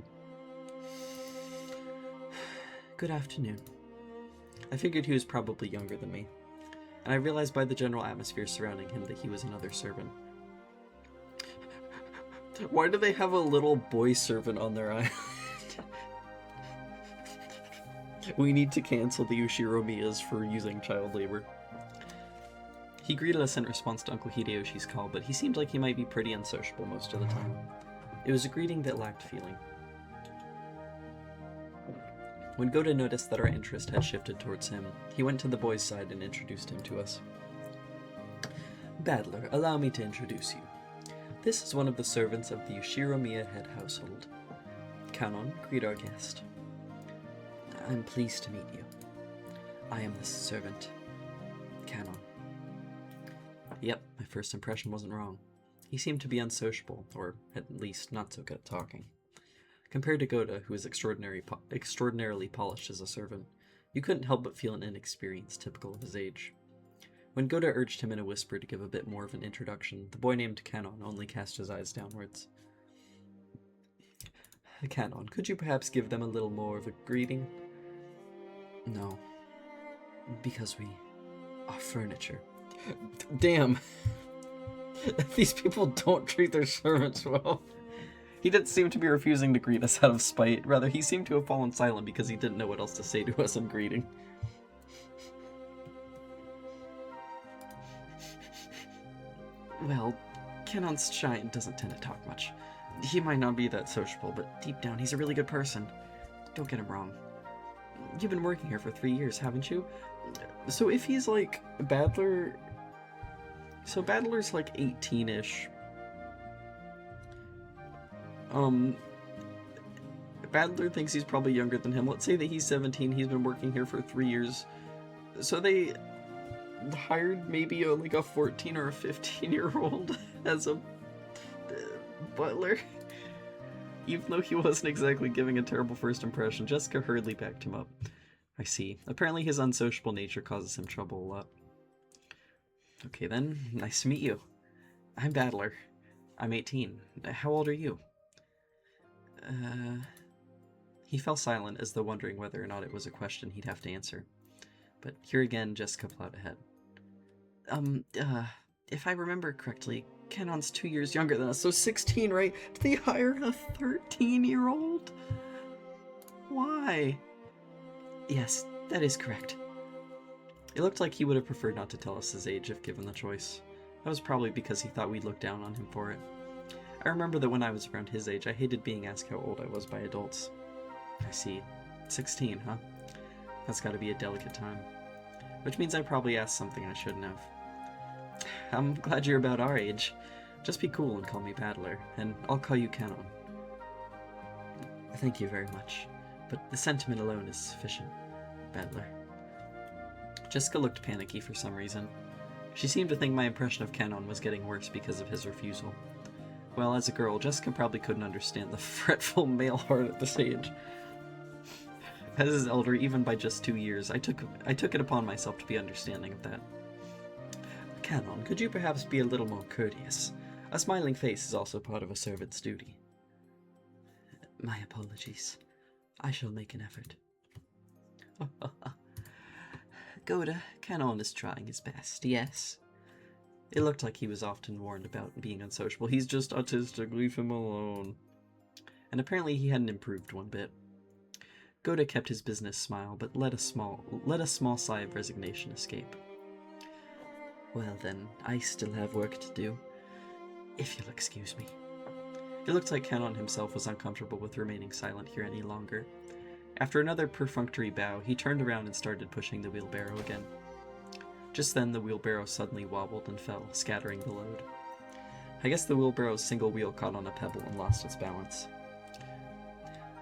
Good afternoon. I figured he was probably younger than me, and I realized by the general atmosphere surrounding him that he was another servant. Why do they have a little boy servant on their island? We need to cancel the Ushiro Miyas for using child labor. He greeted us in response to Uncle Hideyoshi's call, but he seemed like he might be pretty unsociable most of the time. It was a greeting that lacked feeling. When Goda noticed that our interest had shifted towards him, he went to the boy's side and introduced him to us. Battler, allow me to introduce you. This is one of the servants of the Ushiromiya head household. Kanon, greet our guest. I'm pleased to meet you. I am the servant, Kanon. Yep, my first impression wasn't wrong. He seemed to be unsociable, or at least not so good at talking. Compared to Goda, who is extraordinarily polished as a servant, you couldn't help but feel an inexperience typical of his age. When Goda urged him in a whisper to give a bit more of an introduction, the boy named Kanon only cast his eyes downwards. Kanon, could you perhaps give them a little more of a greeting? No, because we are furniture. Damn. These people don't treat their servants well. He didn't seem to be refusing to greet us out of spite. Rather, he seemed to have fallen silent because he didn't know what else to say to us in greeting. Well, Kanon's shy and doesn't tend to talk much. He might not be that sociable, but deep down he's a really good person. Don't get him wrong. You've been working here for 3 years, haven't you? So if he's like Battler... So Battler's like 18-ish. Battler thinks he's probably younger than him. Let's say that he's 17, he's been working here for 3 years. So they hired maybe like a 14 or a 15-year-old as a butler. Even though he wasn't exactly giving a terrible first impression, Jessica hurriedly backed him up. I see. Apparently his unsociable nature causes him trouble a lot. Okay then, nice to meet you. I'm Battler. I'm 18. How old are you? He fell silent as though wondering whether or not it was a question he'd have to answer. But here again, Jessica plowed ahead. If I remember correctly, Kanon's 2 years younger than us, so 16, right? Did they hire a 13-year-old? Why? Yes, that is correct. It looked like he would have preferred not to tell us his age if given the choice. That was probably because he thought we'd look down on him for it. I remember that when I was around his age, I hated being asked how old I was by adults. I see. 16, huh? That's gotta be a delicate time. Which means I probably asked something I shouldn't have. I'm glad you're about our age. Just be cool and call me Battler, and I'll call you Kanon. Thank you very much, but the sentiment alone is sufficient, Battler. Jessica looked panicky for some reason. She seemed to think my impression of Kanon was getting worse because of his refusal. Well, as a girl, Jessica probably couldn't understand the fretful male heart at this age. As his elder, even by just 2 years, I took it upon myself to be understanding of that. Kanon, could you perhaps be a little more courteous? A smiling face is also part of a servant's duty. My apologies. I shall make an effort. Goda, Kanon is trying his best, yes? It looked like he was often warned about being unsociable. He's just autistic, leave him alone. and apparently he hadn't improved one bit. Goda kept his business smile, but let a small sigh of resignation escape. Well then, I still have work to do, if you'll excuse me. It looked like Canon himself was uncomfortable with remaining silent here any longer. After another perfunctory bow, he turned around and started pushing the wheelbarrow again. Just then, the wheelbarrow suddenly wobbled and fell, scattering the load. I guess the wheelbarrow's single wheel caught on a pebble and lost its balance.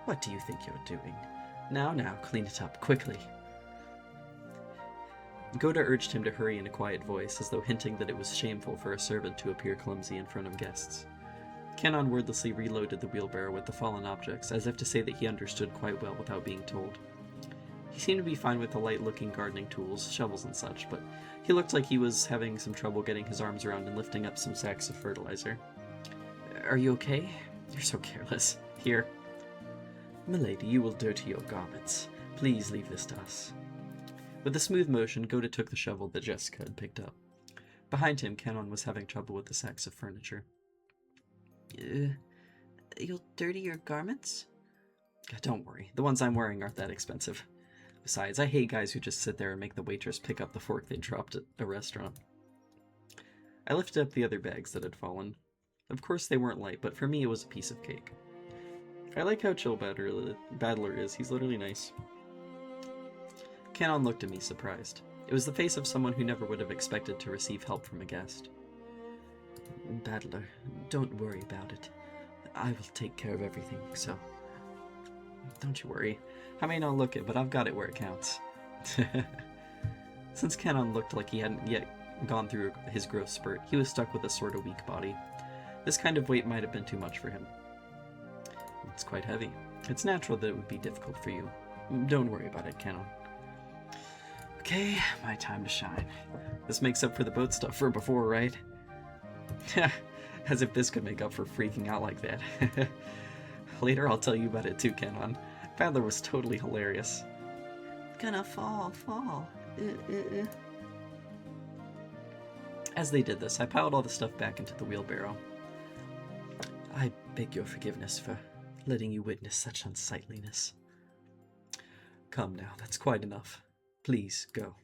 What do you think you're doing? Now, clean it up, quickly. Goda urged him to hurry in a quiet voice, as though hinting that it was shameful for a servant to appear clumsy in front of guests. Canon wordlessly reloaded the wheelbarrow with the fallen objects, as if to say that he understood quite well without being told. He seemed to be fine with the light-looking gardening tools, shovels and such, but he looked like he was having some trouble getting his arms around and lifting up some sacks of fertilizer. Are you okay? You're so careless. Here. Milady, you will dirty your garments. Please leave this to us. With a smooth motion, Goda took the shovel that Jessica had picked up. Behind him, Canon was having trouble with the sacks of furniture. You'll dirty your garments? Don't worry, the ones I'm wearing aren't that expensive. Besides, I hate guys who just sit there and make the waitress pick up the fork they dropped at a restaurant. I lifted up the other bags that had fallen. Of course they weren't light, but for me it was a piece of cake. I like how chill Battler is, he's literally nice. Canon looked at me, surprised. It was the face of someone who never would have expected to receive help from a guest. Battler, don't worry about it. I will take care of everything, so... Don't you worry. I may not look it, but I've got it where it counts. Since Canon looked like he hadn't yet gone through his growth spurt, he was stuck with a sort of weak body. This kind of weight might have been too much for him. It's quite heavy. It's natural that it would be difficult for you. Don't worry about it, Canon. Okay, my time to shine. This makes up for the boat stuff from before, right? As if this could make up for freaking out like that. Later I'll tell you about it too, Canon. Battler was totally hilarious. Gonna fall. As they did this, I piled all the stuff back into the wheelbarrow. I beg your forgiveness for letting you witness such unsightliness. Come now, that's quite enough. Please, go.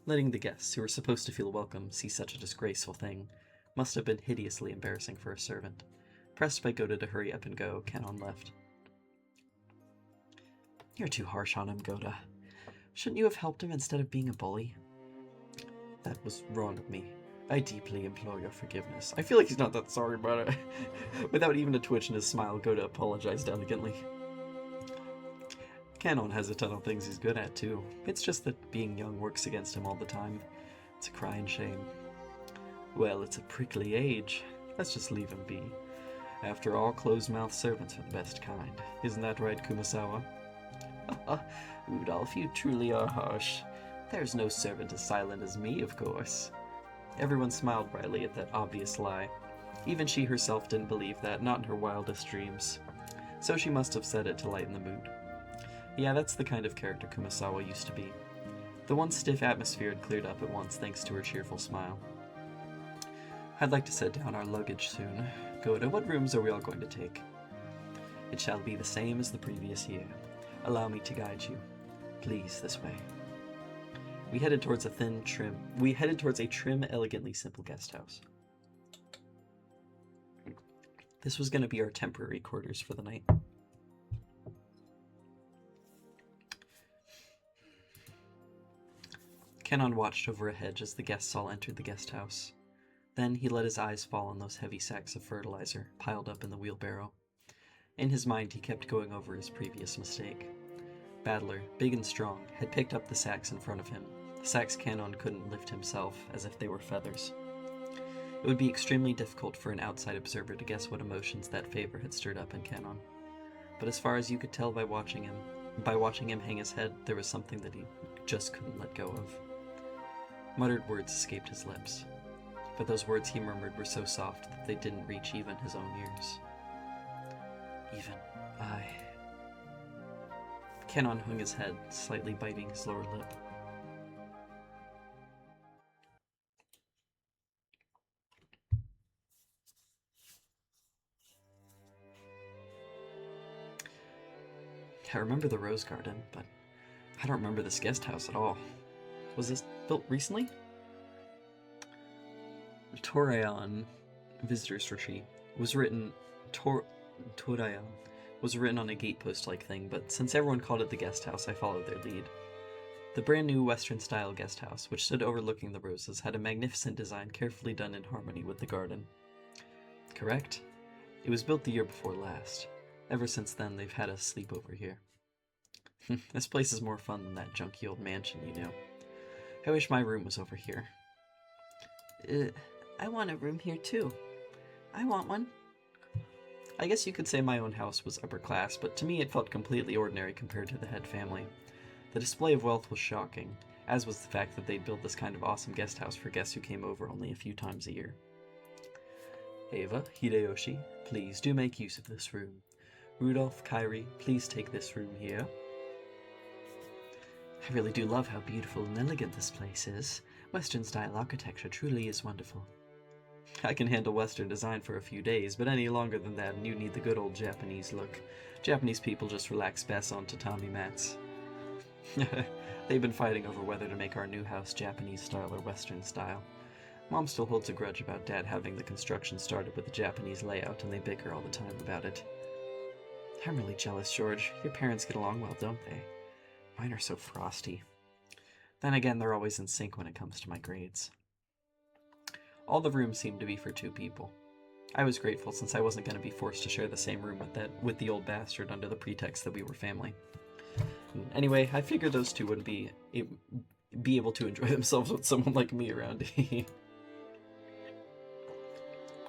Letting the guests, who were supposed to feel welcome, see such a disgraceful thing must have been hideously embarrassing for a servant. Pressed by Goda to hurry up and go, Canon left. You're too harsh on him, Goda. Shouldn't you have helped him instead of being a bully? That was wrong of me. I deeply implore your forgiveness. I feel like he's not that sorry about it. Without even a twitch in his smile, Goda apologized elegantly. Canon has a ton of things he's good at, too. It's just that being young works against him all the time. It's a crying shame. Well, it's a prickly age. Let's just leave him be. After all, closed-mouthed servants are the best kind. Isn't that right, Kumasawa? Rudolph, you truly are harsh. There's no servant as silent as me, of course. Everyone smiled brightly at that obvious lie. Even she herself didn't believe that, not in her wildest dreams. So she must have said it to lighten the mood. Yeah, that's the kind of character Kumasawa used to be. The once stiff atmosphere had cleared up at once thanks to her cheerful smile. I'd like to set down our luggage soon. Goda, what rooms are we all going to take? It shall be the same as the previous year. Allow me to guide you. Please, this way. We headed towards a trim, elegantly simple guest house. This was going to be our temporary quarters for the night. Canon watched over a hedge as the guests all entered the guest house. Then he let his eyes fall on those heavy sacks of fertilizer piled up in the wheelbarrow. In his mind, he kept going over his previous mistake. Battler, big and strong, had picked up the sacks in front of him, the sacks Canon couldn't lift himself, as if they were feathers. It would be extremely difficult for an outside observer to guess what emotions that favor had stirred up in Canon. But as far as you could tell by watching him hang his head, there was something that he just couldn't let go of. Muttered words escaped his lips, but those words he murmured were so soft that they didn't reach even his own ears. Even I... Canon hung his head, slightly biting his lower lip. I remember the rose garden, but I don't remember this guest house at all. Was this built recently? Torayon Visitor's Retreat was written Torayon was written on a gatepost-like thing, but since everyone called it the guest house, I followed their lead. The brand new Western-style guest house, which stood overlooking the roses, had a magnificent design carefully done in harmony with the garden. Correct? It was built the year before last. Ever since then, they've had us sleep over here. This place is more fun than that junky old mansion, you know. I wish my room was over here. I want a room here too. I want one. I guess you could say my own house was upper class, but to me it felt completely ordinary compared to the head family. The display of wealth was shocking, as was the fact that they'd built this kind of awesome guest house for guests who came over only a few times a year. Ava, Hideyoshi, please do make use of this room. Rudolph, Kairi, please take this room here. I really do love how beautiful and elegant this place is. Western-style architecture truly is wonderful. I can handle Western design for a few days, but any longer than that and you need the good old Japanese look. Japanese people just relax best on tatami mats. They've been fighting over whether to make our new house Japanese style or Western style. Mom still holds a grudge about Dad having the construction started with the Japanese layout, and they bicker all the time about it. I'm really jealous, George. Your parents get along well, don't they? Mine are so frosty. Then again, they're always in sync when it comes to my grades. All the rooms seemed to be for 2 people. I was grateful since I wasn't going to be forced to share the same room with the old bastard under the pretext that we were family. Anyway, I figured those 2 wouldn't be able to enjoy themselves with someone like me around.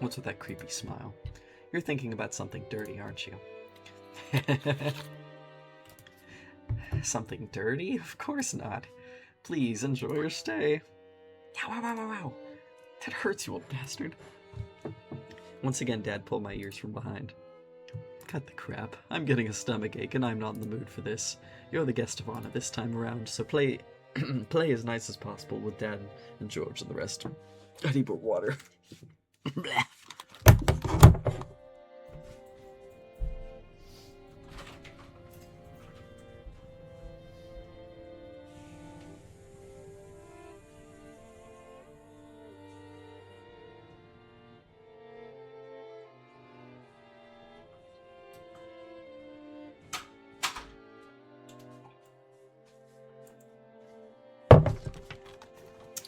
What's with that creepy smile? You're thinking about something dirty, aren't you? Something dirty? Of course not. Please enjoy your stay. Ow, ow, ow, ow, ow. That hurts, you old bastard. Once again, Dad pulled my ears from behind. Cut the crap. I'm getting a stomachache and I'm not in the mood for this. You're the guest of honor this time around, so play as nice as possible with Dad and George and the rest. I need more water.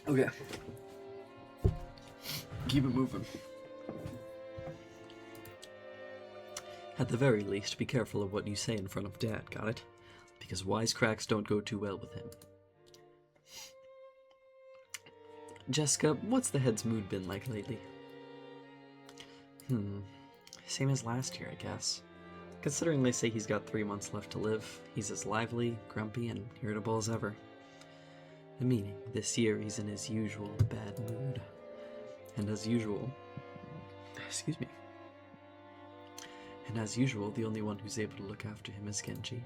Okay. Keep it moving. At the very least, be careful of what you say in front of Dad, got it? Because wisecracks don't go too well with him. Jessica, what's the head's mood been like lately? Same as last year, I guess. Considering they say he's got 3 months left to live, he's as lively, grumpy, and irritable as ever. Meaning, this year he's in his usual bad mood. And as usual... Excuse me. And as usual, the only one who's able to look after him is Genji.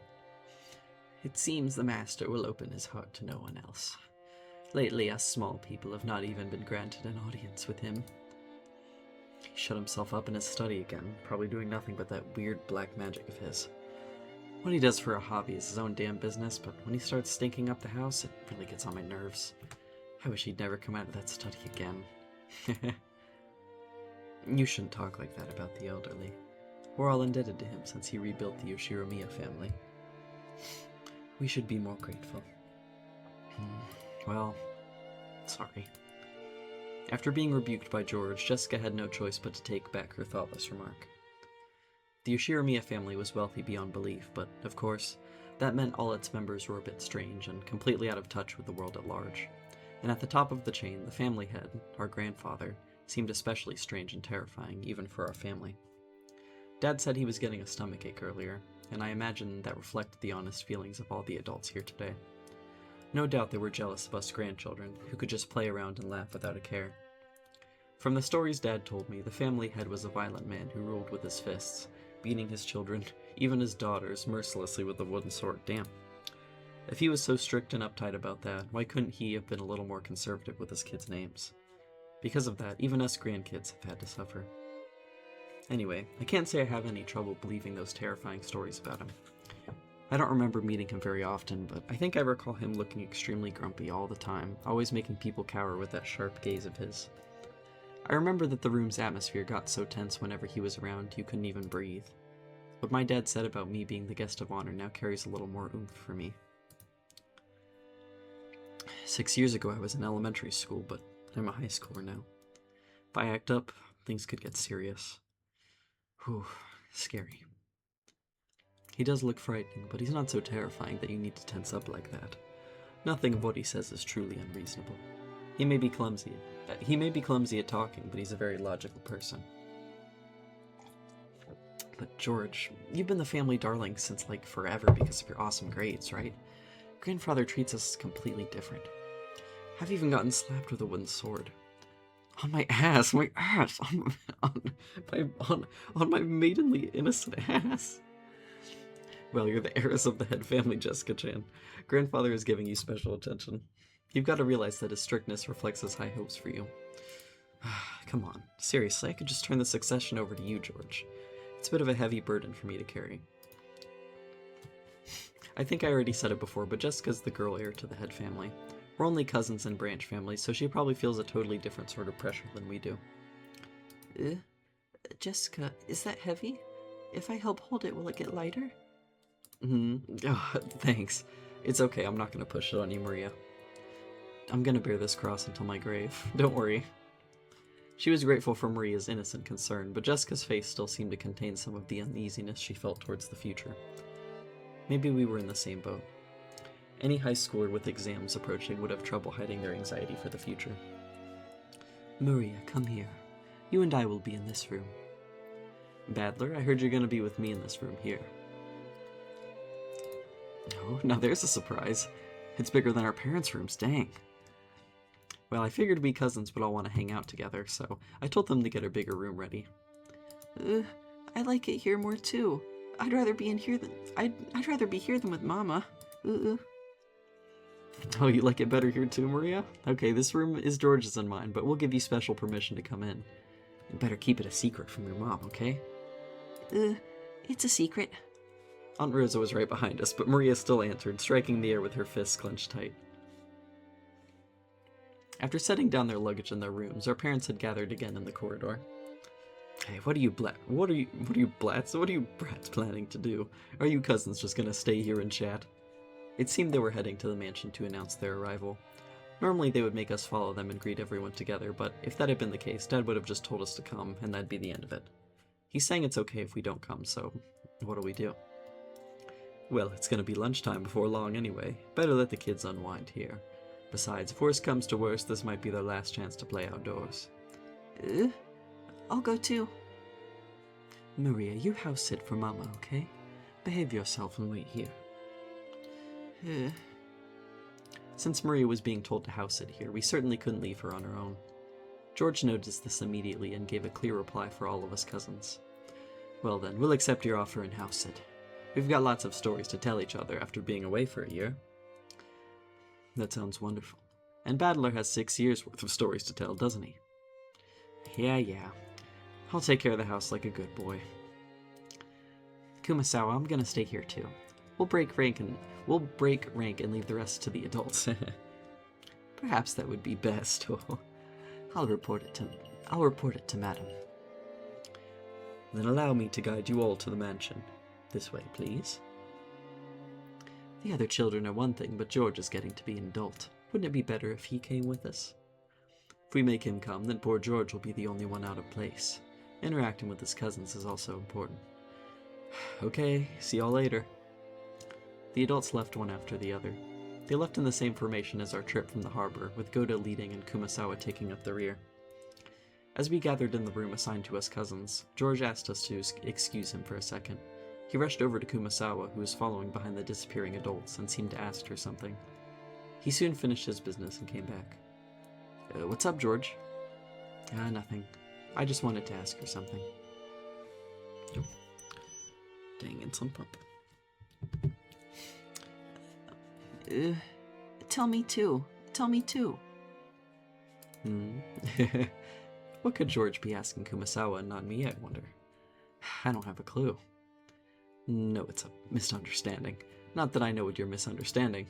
It seems the master will open his heart to no one else. Lately, us small people have not even been granted an audience with him. He shut himself up in his study again, probably doing nothing but that weird black magic of his. What he does for a hobby is his own damn business, but when he starts stinking up the house, it really gets on my nerves. I wish he'd never come out of that study again. You shouldn't talk like that about the elderly. We're all indebted to him since he rebuilt the Yoshiromiya family. We should be more grateful. Well, sorry. After being rebuked by George, Jessica had no choice but to take back her thoughtless remark. The Yoshiromiya family was wealthy beyond belief, but, of course, that meant all its members were a bit strange and completely out of touch with the world at large. And at the top of the chain, the family head, our grandfather, seemed especially strange and terrifying, even for our family. Dad said he was getting a stomachache earlier, and I imagine that reflected the honest feelings of all the adults here today. No doubt they were jealous of us grandchildren, who could just play around and laugh without a care. From the stories Dad told me, the family head was a violent man who ruled with his fists, beating his children, even his daughters, mercilessly with a wooden sword. Damn. If he was so strict and uptight about that, why couldn't he have been a little more conservative with his kids' names? Because of that, even us grandkids have had to suffer. Anyway, I can't say I have any trouble believing those terrifying stories about him. I don't remember meeting him very often, but I think I recall him looking extremely grumpy all the time, always making people cower with that sharp gaze of his. I remember that the room's atmosphere got so tense whenever he was around you couldn't even breathe. What my dad said about me being the guest of honor now carries a little more oomph for me. 6 years ago I was in elementary school, but I'm a high schooler now. If I act up, things could get serious. Whew, scary. He does look frightening, but he's not so terrifying that you need to tense up like that. Nothing of what he says is truly unreasonable. He may be clumsy at talking, but he's a very logical person. But George, you've been the family darling since like forever because of your awesome grades, right? Grandfather treats us completely different. I've even gotten slapped with a wooden sword. On my ass, on my maidenly innocent ass. Well, you're the heiress of the head family, Jessica-chan. Grandfather is giving you special attention. You've got to realize that his strictness reflects his high hopes for you. Come on, seriously, I could just turn the succession over to you, George. It's a bit of a heavy burden for me to carry. I think I already said it before, but Jessica's the girl heir to the head family. We're only cousins in branch families, so she probably feels a totally different sort of pressure than we do. Jessica, is that heavy? If I help hold it, will it get lighter? Thanks. It's okay, I'm not gonna push it on you, Maria. I'm gonna bear this cross until my grave. Don't worry. She was grateful for Maria's innocent concern, but Jessica's face still seemed to contain some of the uneasiness she felt towards the future. Maybe we were in the same boat. Any high schooler with exams approaching would have trouble hiding their anxiety for the future. Maria, come here. You and I will be in this room. Badler, I heard you're gonna be with me in this room here. Oh, now there's a surprise. It's bigger than our parents' rooms, dang. Well, I figured we cousins would all want to hang out together, so I told them to get a bigger room ready. I like it here more too. I'd rather be here than with Mama. Oh, you like it better here too, Maria? Okay, this room is George's and mine, but we'll give you special permission to come in. You better keep it a secret from your mom, okay? It's a secret. Aunt Rosa was right behind us, but Maria still answered, striking the air with her fists clenched tight. After setting down their luggage in their rooms, our parents had gathered again in the corridor. Hey, what are you brats planning to do? Are you cousins just gonna stay here and chat? It seemed they were heading to the mansion to announce their arrival. Normally they would make us follow them and greet everyone together, but if that had been the case, Dad would have just told us to come, and that'd be the end of it. He's saying it's okay if we don't come, so what do? Well, it's gonna be lunchtime before long anyway. Better let the kids unwind here. Besides, if worse comes to worse, this might be their last chance to play outdoors. I'll go too. Maria, you house sit for Mama, okay? Behave yourself and wait here. Since Maria was being told to house sit here, we certainly couldn't leave her on her own. George noticed this immediately and gave a clear reply for all of us cousins. Well then, we'll accept your offer and house sit. We've got lots of stories to tell each other after being away for a year. That sounds wonderful. And Badler has 6 years worth of stories to tell, doesn't he? Yeah. I'll take care of the house like a good boy. Kumasawa, I'm gonna stay here too. We'll break rank and leave the rest to the adults. Perhaps that would be best. I'll report it to Madam. Then allow me to guide you all to the mansion. This way, please. The other children are one thing, but George is getting to be an adult. Wouldn't it be better if he came with us? If we make him come, then poor George will be the only one out of place. Interacting with his cousins is also important. Okay, see y'all later. The adults left one after the other. They left in the same formation as our trip from the harbor, with Goda leading and Kumasawa taking up the rear. As we gathered in the room assigned to us cousins, George asked us to excuse him for a second. He rushed over to Kumasawa, who was following behind the disappearing adults, and seemed to ask her something. He soon finished his business and came back. What's up, George? Nothing. I just wanted to ask her something. Oh. Dang, it's on pump. Tell me too. What could George be asking Kumasawa and not me, I wonder? I don't have a clue. No, it's a misunderstanding. Not that I know what you're misunderstanding.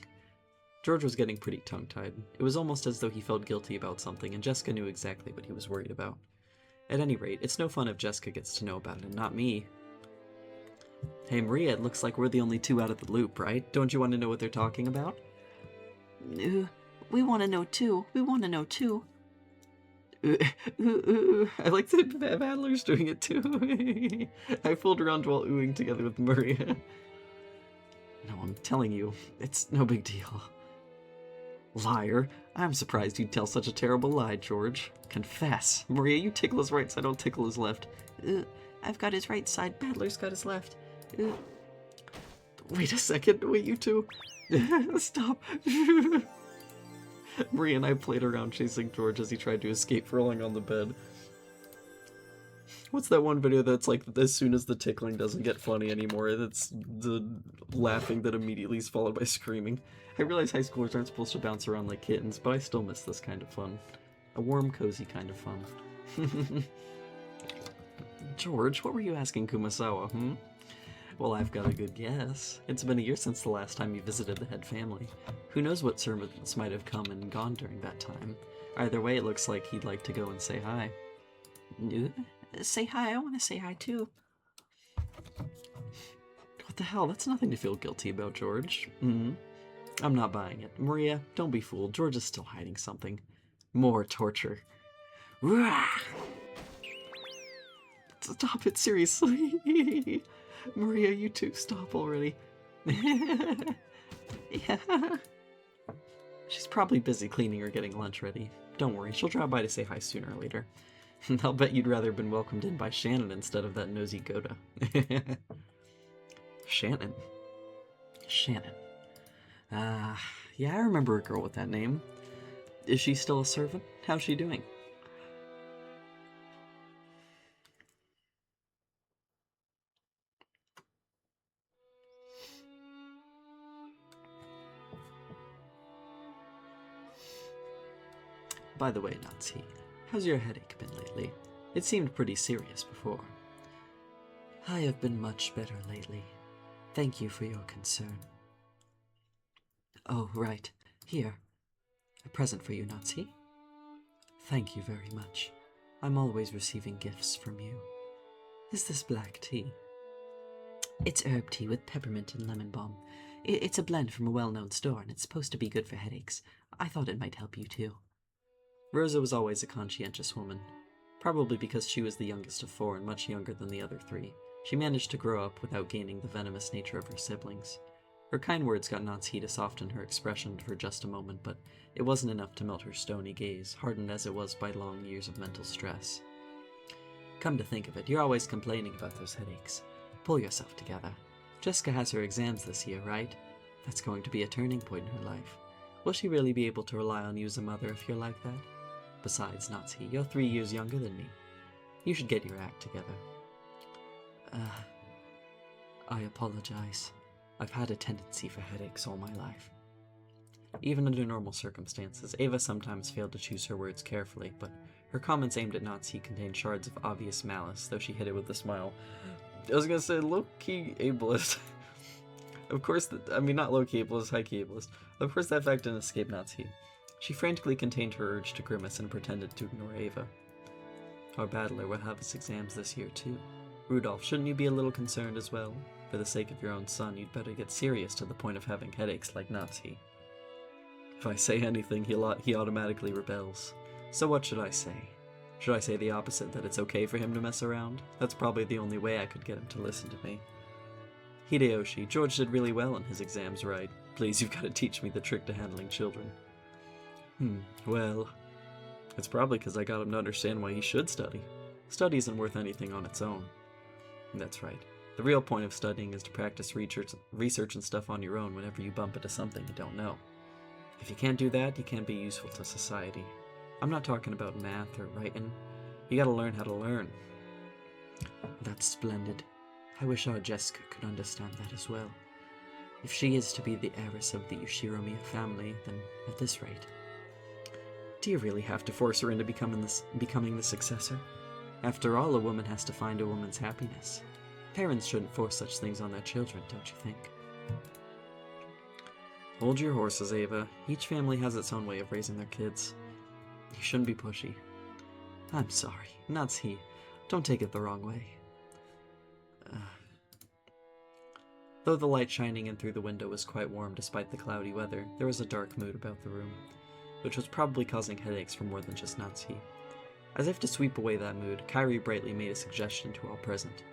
George was getting pretty tongue-tied. It was almost as though he felt guilty about something, and Jessica knew exactly what he was worried about. At any rate, it's no fun if Jessica gets to know about it, and not me. Hey Maria, it looks like we're the only two out of the loop, right? Don't you want to know what they're talking about? We want to know too. We want to know too. I like that Adler's doing it too. I fooled around while oohing together with Maria. No, I'm telling you, it's no big deal. Liar. I'm surprised you'd tell such a terrible lie, George. Confess. Maria, you tickle his right side, I'll tickle his left. I've got his right side, Badler's got his left. Wait a second, wait, you two. Stop. Maria and I played around chasing George as he tried to escape rolling on the bed. What's that one video that's like, as soon as the tickling doesn't get funny anymore, that's the laughing that immediately is followed by screaming. I realize high schoolers aren't supposed to bounce around like kittens, but I still miss this kind of fun. A warm, cozy kind of fun. George, what were you asking Kumasawa, Well, I've got a good guess. It's been a year since the last time you visited the head family. Who knows what servants might have come and gone during that time. Either way, it looks like he'd like to go and say hi. Say hi, I want to say hi too. What the hell? That's nothing to feel guilty about, George. I'm not buying it. Maria, don't be fooled. George is still hiding something. More torture. Stop it, seriously. Maria, you two, stop already. Yeah. She's probably busy cleaning or getting lunch ready. Don't worry, she'll drop by to say hi sooner or later. I'll bet you'd rather have been welcomed in by Shannon instead of that nosy Goda. Shannon. Yeah, I remember a girl with that name. Is she still a servant? How's she doing? By the way, Natsu, how's your headache been lately? It seemed pretty serious before. I have been much better lately. Thank you for your concern. Oh, right. Here. A present for you, Natsu. Thank you very much. I'm always receiving gifts from you. Is this black tea? It's herb tea with peppermint and lemon balm. It's a blend from a well-known store, and it's supposed to be good for headaches. I thought it might help you, too. Rosa was always a conscientious woman. Probably because she was the youngest of four and much younger than the other three. She managed to grow up without gaining the venomous nature of her siblings. Her kind words got Natsuhi to soften her expression for just a moment, but it wasn't enough to melt her stony gaze, hardened as it was by long years of mental stress. Come to think of it, you're always complaining about those headaches. Pull yourself together. Jessica has her exams this year, right? That's going to be a turning point in her life. Will she really be able to rely on you as a mother if you're like that? Besides, Natsuhi, you're 3 years younger than me. You should get your act together. I apologize. I've had a tendency for headaches all my life. Even under normal circumstances, Ava sometimes failed to choose her words carefully, but her comments aimed at Natsuhi contained shards of obvious malice, though she hid it with a smile. I was gonna say low-key ableist. Of course, not low-key ableist, high-key ableist. Of course that fact didn't escape Natsuhi. She frantically contained her urge to grimace and pretended to ignore Ava. Our battler will have his exams this year, too. Rudolph, shouldn't you be a little concerned as well? For the sake of your own son, you'd better get serious to the point of having headaches like Natsuhi. If I say anything, he automatically rebels. So what should I say? Should I say the opposite, that it's okay for him to mess around? That's probably the only way I could get him to listen to me. Hideyoshi, George did really well in his exams, right? Please, you've got to teach me the trick to handling children. Well, it's probably because I got him to understand why he should study. Study isn't worth anything on its own. That's right. The real point of studying is to practice research and stuff on your own whenever you bump into something you don't know. If you can't do that, you can't be useful to society. I'm not talking about math or writing. You gotta learn how to learn. That's splendid. I wish our Jessica could understand that as well. If she is to be the heiress of the Ushiromiya family, then at this rate... Do you really have to force her into becoming the successor? After all, a woman has to find a woman's happiness. Parents shouldn't force such things on their children, don't you think? Hold your horses, Ava. Each family has its own way of raising their kids. You shouldn't be pushy. I'm sorry. Natsuhi. Don't take it the wrong way. Though the light shining in through the window was quite warm despite the cloudy weather, there was a dark mood about the room, which was probably causing headaches for more than just Natsuhi. As if to sweep away that mood, Kairi brightly made a suggestion to all present.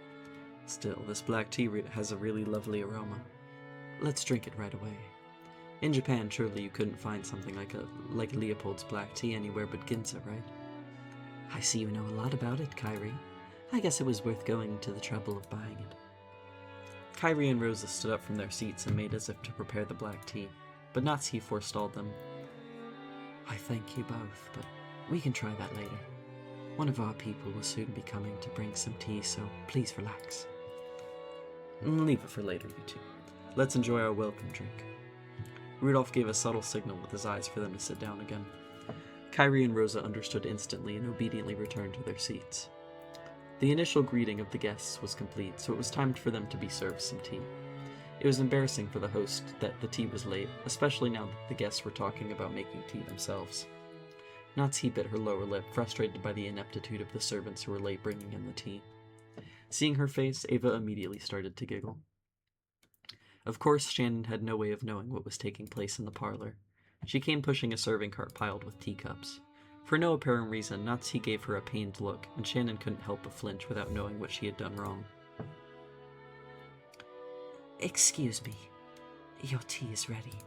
Still, this black tea has a really lovely aroma. Let's drink it right away. In Japan, surely you couldn't find something like Leopold's black tea anywhere but Ginza, right? I see you know a lot about it, Kairi. I guess it was worth going to the trouble of buying it. Kairi and Rosa stood up from their seats and made as if to prepare the black tea, but Natsuhi forestalled them. I thank you both, but we can try that later. One of our people will soon be coming to bring some tea, so please relax. Leave it for later, you two. Let's enjoy our welcome drink. Rudolph gave a subtle signal with his eyes for them to sit down again. Kairi and Rosa understood instantly and obediently returned to their seats. The initial greeting of the guests was complete, so it was time for them to be served some tea. It was embarrassing for the host that the tea was late, especially now that the guests were talking about making tea themselves. Natsuhi bit her lower lip, frustrated by the ineptitude of the servants who were late bringing in the tea. Seeing her face, Ava immediately started to giggle. Of course, Shannon had no way of knowing what was taking place in the parlor. She came pushing a serving cart piled with teacups. For no apparent reason, Natsuhi gave her a pained look, and Shannon couldn't help but flinch without knowing what she had done wrong. Excuse me. Your tea is ready.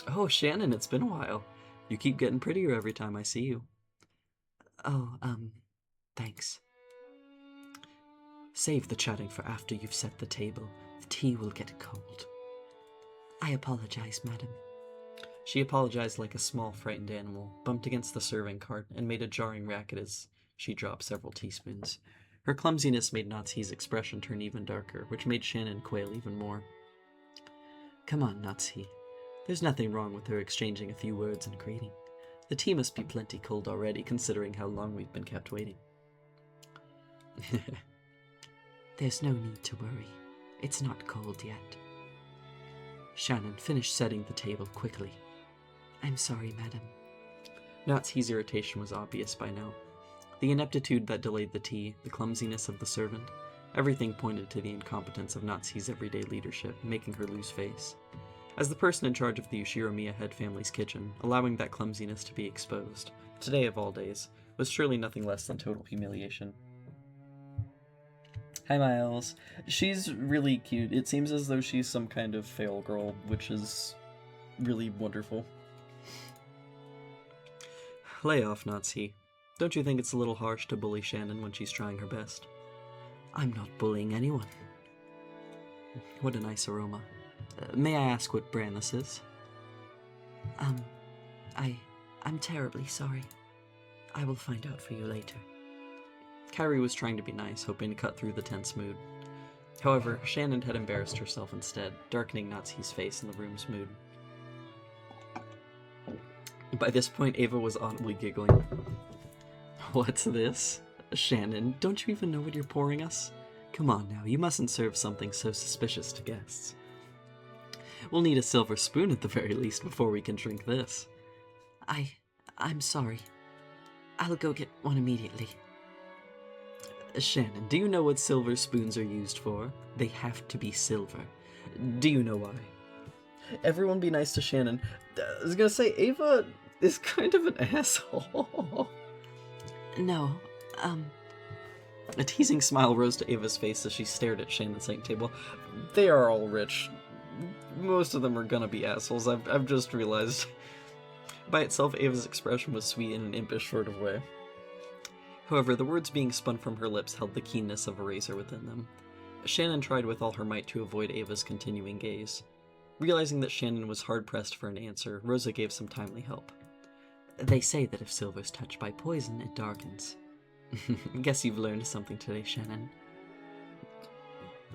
Oh, Shannon, it's been a while. You keep getting prettier every time I see you. Oh, thanks. Save the chatting for after you've set the table. The tea will get cold. I apologize, madam. She apologized like a small, frightened animal, bumped against the serving cart, and made a jarring racket as she dropped several teaspoons. Her clumsiness made Natsuhi's expression turn even darker, which made Shannon quail even more. Come on, Natsuhi. There's nothing wrong with her exchanging a few words and greeting. The tea must be plenty cold already, considering how long we've been kept waiting. There's no need to worry. It's not cold yet. Shannon, finish setting the table quickly. I'm sorry, madam. Natsuhi's irritation was obvious by now. The ineptitude that delayed the tea, the clumsiness of the servant, everything pointed to the incompetence of Natsuhi's everyday leadership, making her lose face. As the person in charge of the Ushiromiya head family's kitchen, allowing that clumsiness to be exposed, today of all days, was surely nothing less than total humiliation. Hi, Miles. She's really cute. It seems as though she's some kind of fail girl, which is really wonderful. Lay off, Natsuhi. Don't you think it's a little harsh to bully Shannon when she's trying her best? I'm not bullying anyone. What a nice aroma. May I ask what brand this is? I'm terribly sorry. I will find out for you later. Kairi was trying to be nice, hoping to cut through the tense mood. However, Shannon had embarrassed herself instead, darkening Natsuhi's face and the room's mood. By this point, Ava was audibly giggling. What's this? Shannon, don't you even know what you're pouring us? Come on now, you mustn't serve something so suspicious to guests. We'll need a silver spoon at the very least before we can drink this. I'm sorry. I'll go get one immediately. Shannon, do you know what silver spoons are used for? They have to be silver. Do you know why? Everyone be nice to Shannon. I was gonna say, Ava is kind of an asshole. No, A teasing smile rose to Ava's face as she stared at Shannon's side table. They are all rich. Most of them are gonna be assholes, I've just realized. By itself, Ava's expression was sweet in an impish sort of way. However, the words being spun from her lips held the keenness of a razor within them. Shannon tried with all her might to avoid Ava's continuing gaze. Realizing that Shannon was hard-pressed for an answer, Rosa gave some timely help. They say that if silver's touched by poison, it darkens. Guess you've learned something today, Shannon.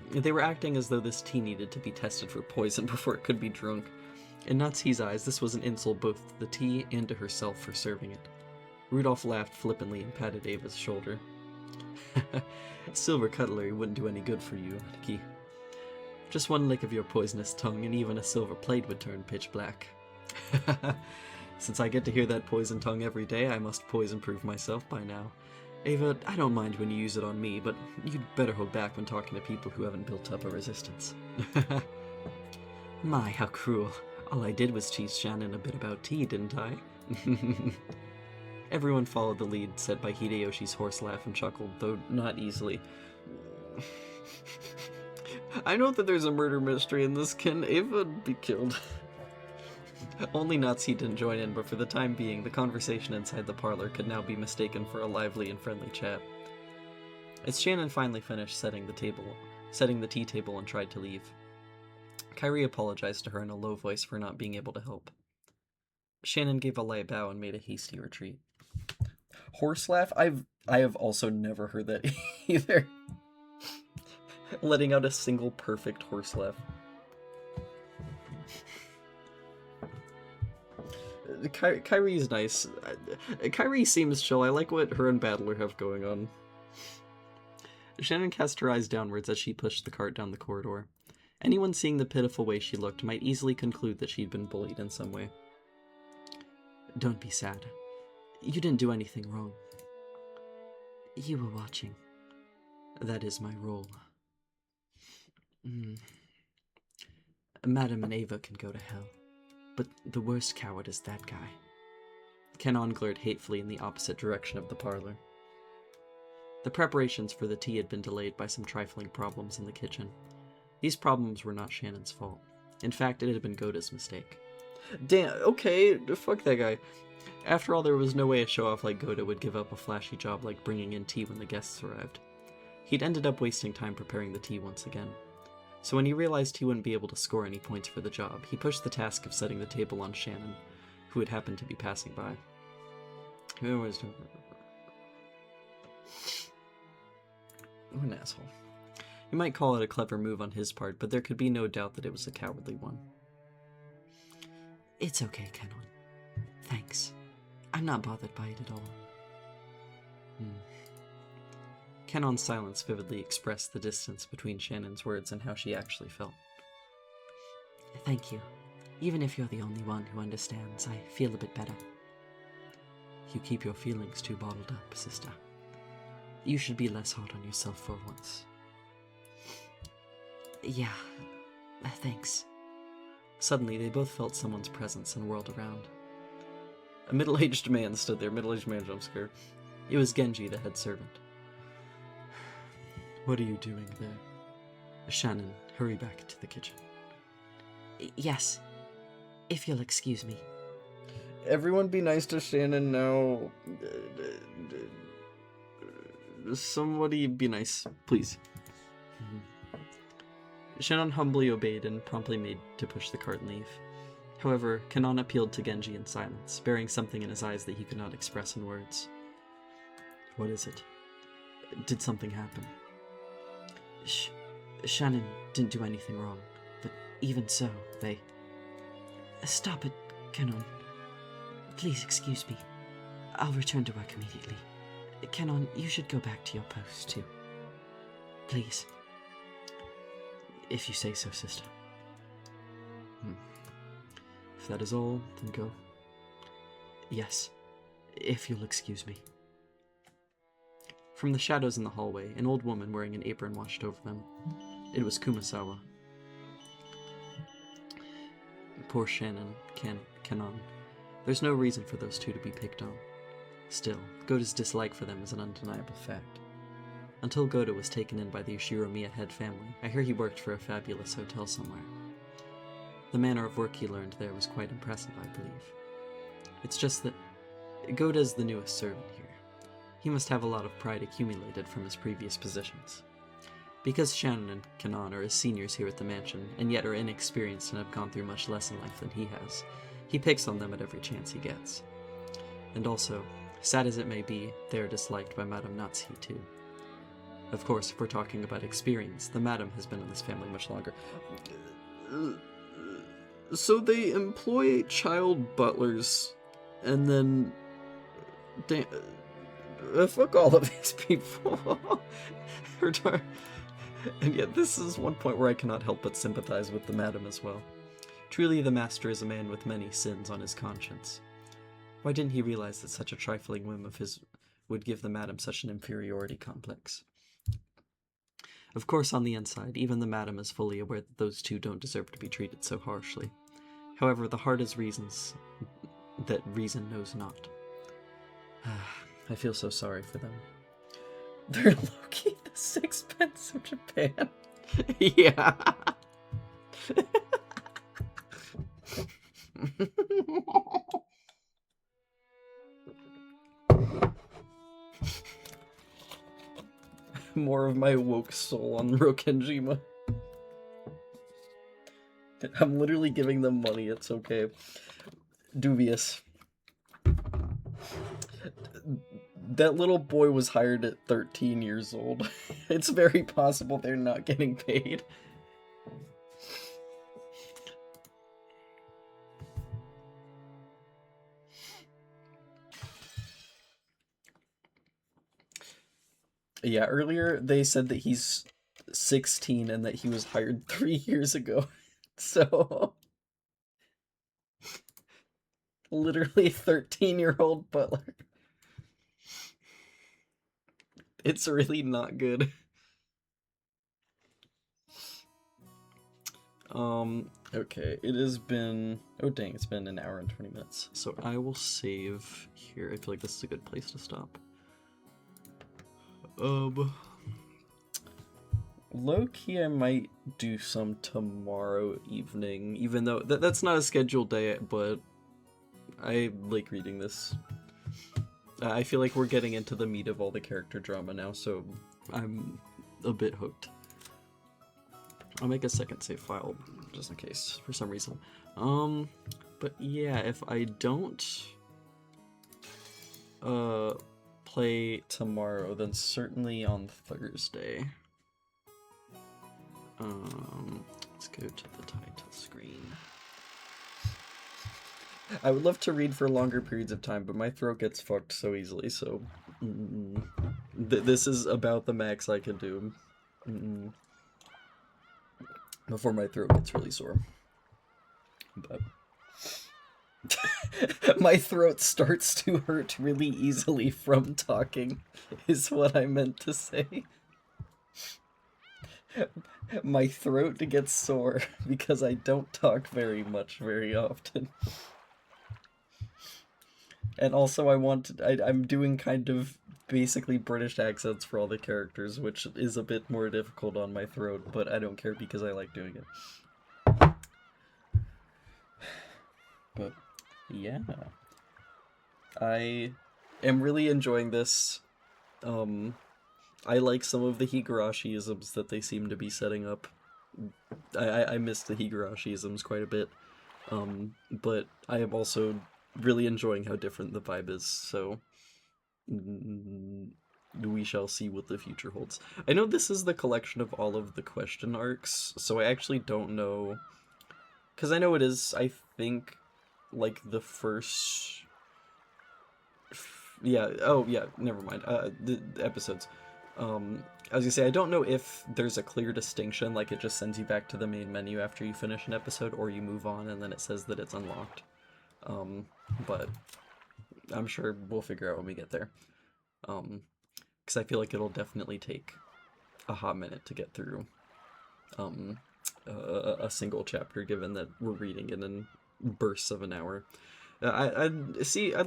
They were acting as though this tea needed to be tested for poison before it could be drunk. In Natsuhi's eyes, this was an insult both to the tea and to herself for serving it. Rudolph laughed flippantly and patted Ava's shoulder. Silver cutlery wouldn't do any good for you, Aniki. Just one lick of your poisonous tongue and even a silver plate would turn pitch black. Since I get to hear that poison tongue every day, I must poison-proof myself by now. Ava, I don't mind when you use it on me, but you'd better hold back when talking to people who haven't built up a resistance. My, how cruel. All I did was teach Shannon a bit about tea, didn't I? Everyone followed the lead set by Hideyoshi's horse laugh and chuckled, though not easily. I know that there's a murder mystery in this. Can Ava be killed? Only Natsuki didn't join in, but for the time being, the conversation inside the parlor could now be mistaken for a lively and friendly chat. As Shannon finally finished setting the tea table and tried to leave, Kyrie apologized to her in a low voice for not being able to help. Shannon gave a light bow and made a hasty retreat. Horse laugh? I have also never heard that either. Letting out a single perfect horse laugh. Kyrie's nice. Kyrie seems chill. I like what her and Battler have going on. Shannon cast her eyes downwards as she pushed the cart down the corridor. Anyone seeing the pitiful way she looked might easily conclude that she'd been bullied in some way. Don't be sad. You didn't do anything wrong. You were watching. That is my role. Madam and Ava can go to hell, but the worst coward is that guy. Kenon glared hatefully in the opposite direction of the parlor. The preparations for the tea had been delayed by some trifling problems in the kitchen. These problems were not Shannon's fault. In fact, it had been Goda's mistake. Damn, okay, fuck that guy. After all, there was no way a show-off like Goda would give up a flashy job like bringing in tea when the guests arrived. He'd ended up wasting time preparing the tea once again. So when he realized he wouldn't be able to score any points for the job, he pushed the task of setting the table on Shannon, who had happened to be passing by. What an asshole. You might call it a clever move on his part, but there could be no doubt that it was a cowardly one. It's okay, Kenon. Thanks. I'm not bothered by it at all. Kenon's silence vividly expressed the distance between Shannon's words and how she actually felt. Thank you. Even if you're the only one who understands, I feel a bit better. You keep your feelings too bottled up, sister. You should be less hard on yourself for once. Yeah, thanks. Suddenly, they both felt someone's presence and whirled around. A middle-aged man stood there, middle-aged man jump scare. It was Genji, the head servant. What are you doing there? Shannon, hurry back to the kitchen. Yes, if you'll excuse me. Everyone be nice to Shannon now. Somebody be nice, please. Shannon humbly obeyed and promptly made to push the cart and leave. However, Kenon appealed to Genji in silence, bearing something in his eyes that he could not express in words. What is it? Did something happen? Shannon didn't do anything wrong, but even so, they... Stop it, Kenon. Please excuse me. I'll return to work immediately. Kenon, you should go back to your post, too. Please. If you say so, sister. If that is all, then go. Yes, if you'll excuse me. From the shadows in the hallway, an old woman wearing an apron watched over them. It was Kumasawa. Poor Shannon, Kenon. There's no reason for those two to be picked on. Still, Goda's dislike for them is an undeniable fact. Until Goda was taken in by the Ushiromiya head family, I hear he worked for a fabulous hotel somewhere. The manner of work he learned there was quite impressive, I believe. It's just that Goda's the newest servant here. He must have a lot of pride accumulated from his previous positions. Because Shannon and Kenon are his seniors here at the mansion, and yet are inexperienced and have gone through much less in life than he has, he picks on them at every chance he gets. And also, sad as it may be, they are disliked by Madame Natsuki too. Of course, if we're talking about experience, the Madam has been in this family much longer. So they employ child butlers, and then... fuck all of these people. And yet this is one point where I cannot help but sympathize with the madam as well. Truly the master is a man with many sins on his conscience. Why didn't he realize that such a trifling whim of his would give the madam such an inferiority complex? Of course, on the inside, even the madam is fully aware that those two don't deserve to be treated so harshly. However, the heart is reasons that reason knows not. I feel so sorry for them. They're low-key the sixpence of Japan. Yeah. More of my woke soul on rokkenjima. I'm literally giving them money, it's okay. Dubious. That little boy was hired at 13 years old. It's very possible they're not getting paid. Yeah, earlier they said that he's 16 and that he was hired 3 years ago. So... literally a 13-year-old butler. It's really not good. Okay, it has been... oh dang, it's been an hour and 20 minutes. So I will save here. I feel like this is a good place to stop. Low-key I might do some tomorrow evening, even though that's not a scheduled day, but I like reading this. I feel like we're getting into the meat of all the character drama now, so I'm a bit hooked. I'll make a second save file, just in case, for some reason. But yeah, if I don't play tomorrow, then certainly on Thursday. Let's go to the title screen. I would love to read for longer periods of time, but my throat gets fucked so easily, so... this is about the max I can do. Before my throat gets really sore. But... my throat starts to hurt really easily from talking, is what I meant to say. My throat gets sore because I don't talk very much very often. And also I'm doing kind of basically British accents for all the characters, which is a bit more difficult on my throat, but I don't care because I like doing it. But, yeah. I am really enjoying this. I like some of the Higurashi-isms that they seem to be setting up. I miss the Higurashi-isms quite a bit. But I am also really enjoying how different the vibe is, so we shall see what the future holds. I know this is the collection of all of the question arcs, so I actually don't know, because I know it is, I think, like the first... yeah, oh yeah, never mind, the episodes. I was gonna say, I don't know if there's a clear distinction, like it just sends you back to the main menu after you finish an episode, or you move on and then it says that it's unlocked. But I'm sure we'll figure out when we get there. Because I feel like it'll definitely take a hot minute to get through a single chapter, given that we're reading it in bursts of an hour. I'd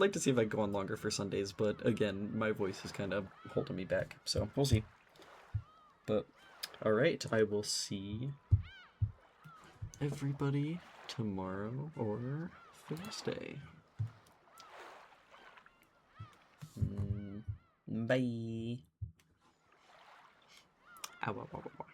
like to see if I go on longer for Sundays, but again, my voice is kind of holding me back, so we'll see. But, alright, I will see everybody tomorrow or Thursday. Bye. Ow, ow, ow, ow.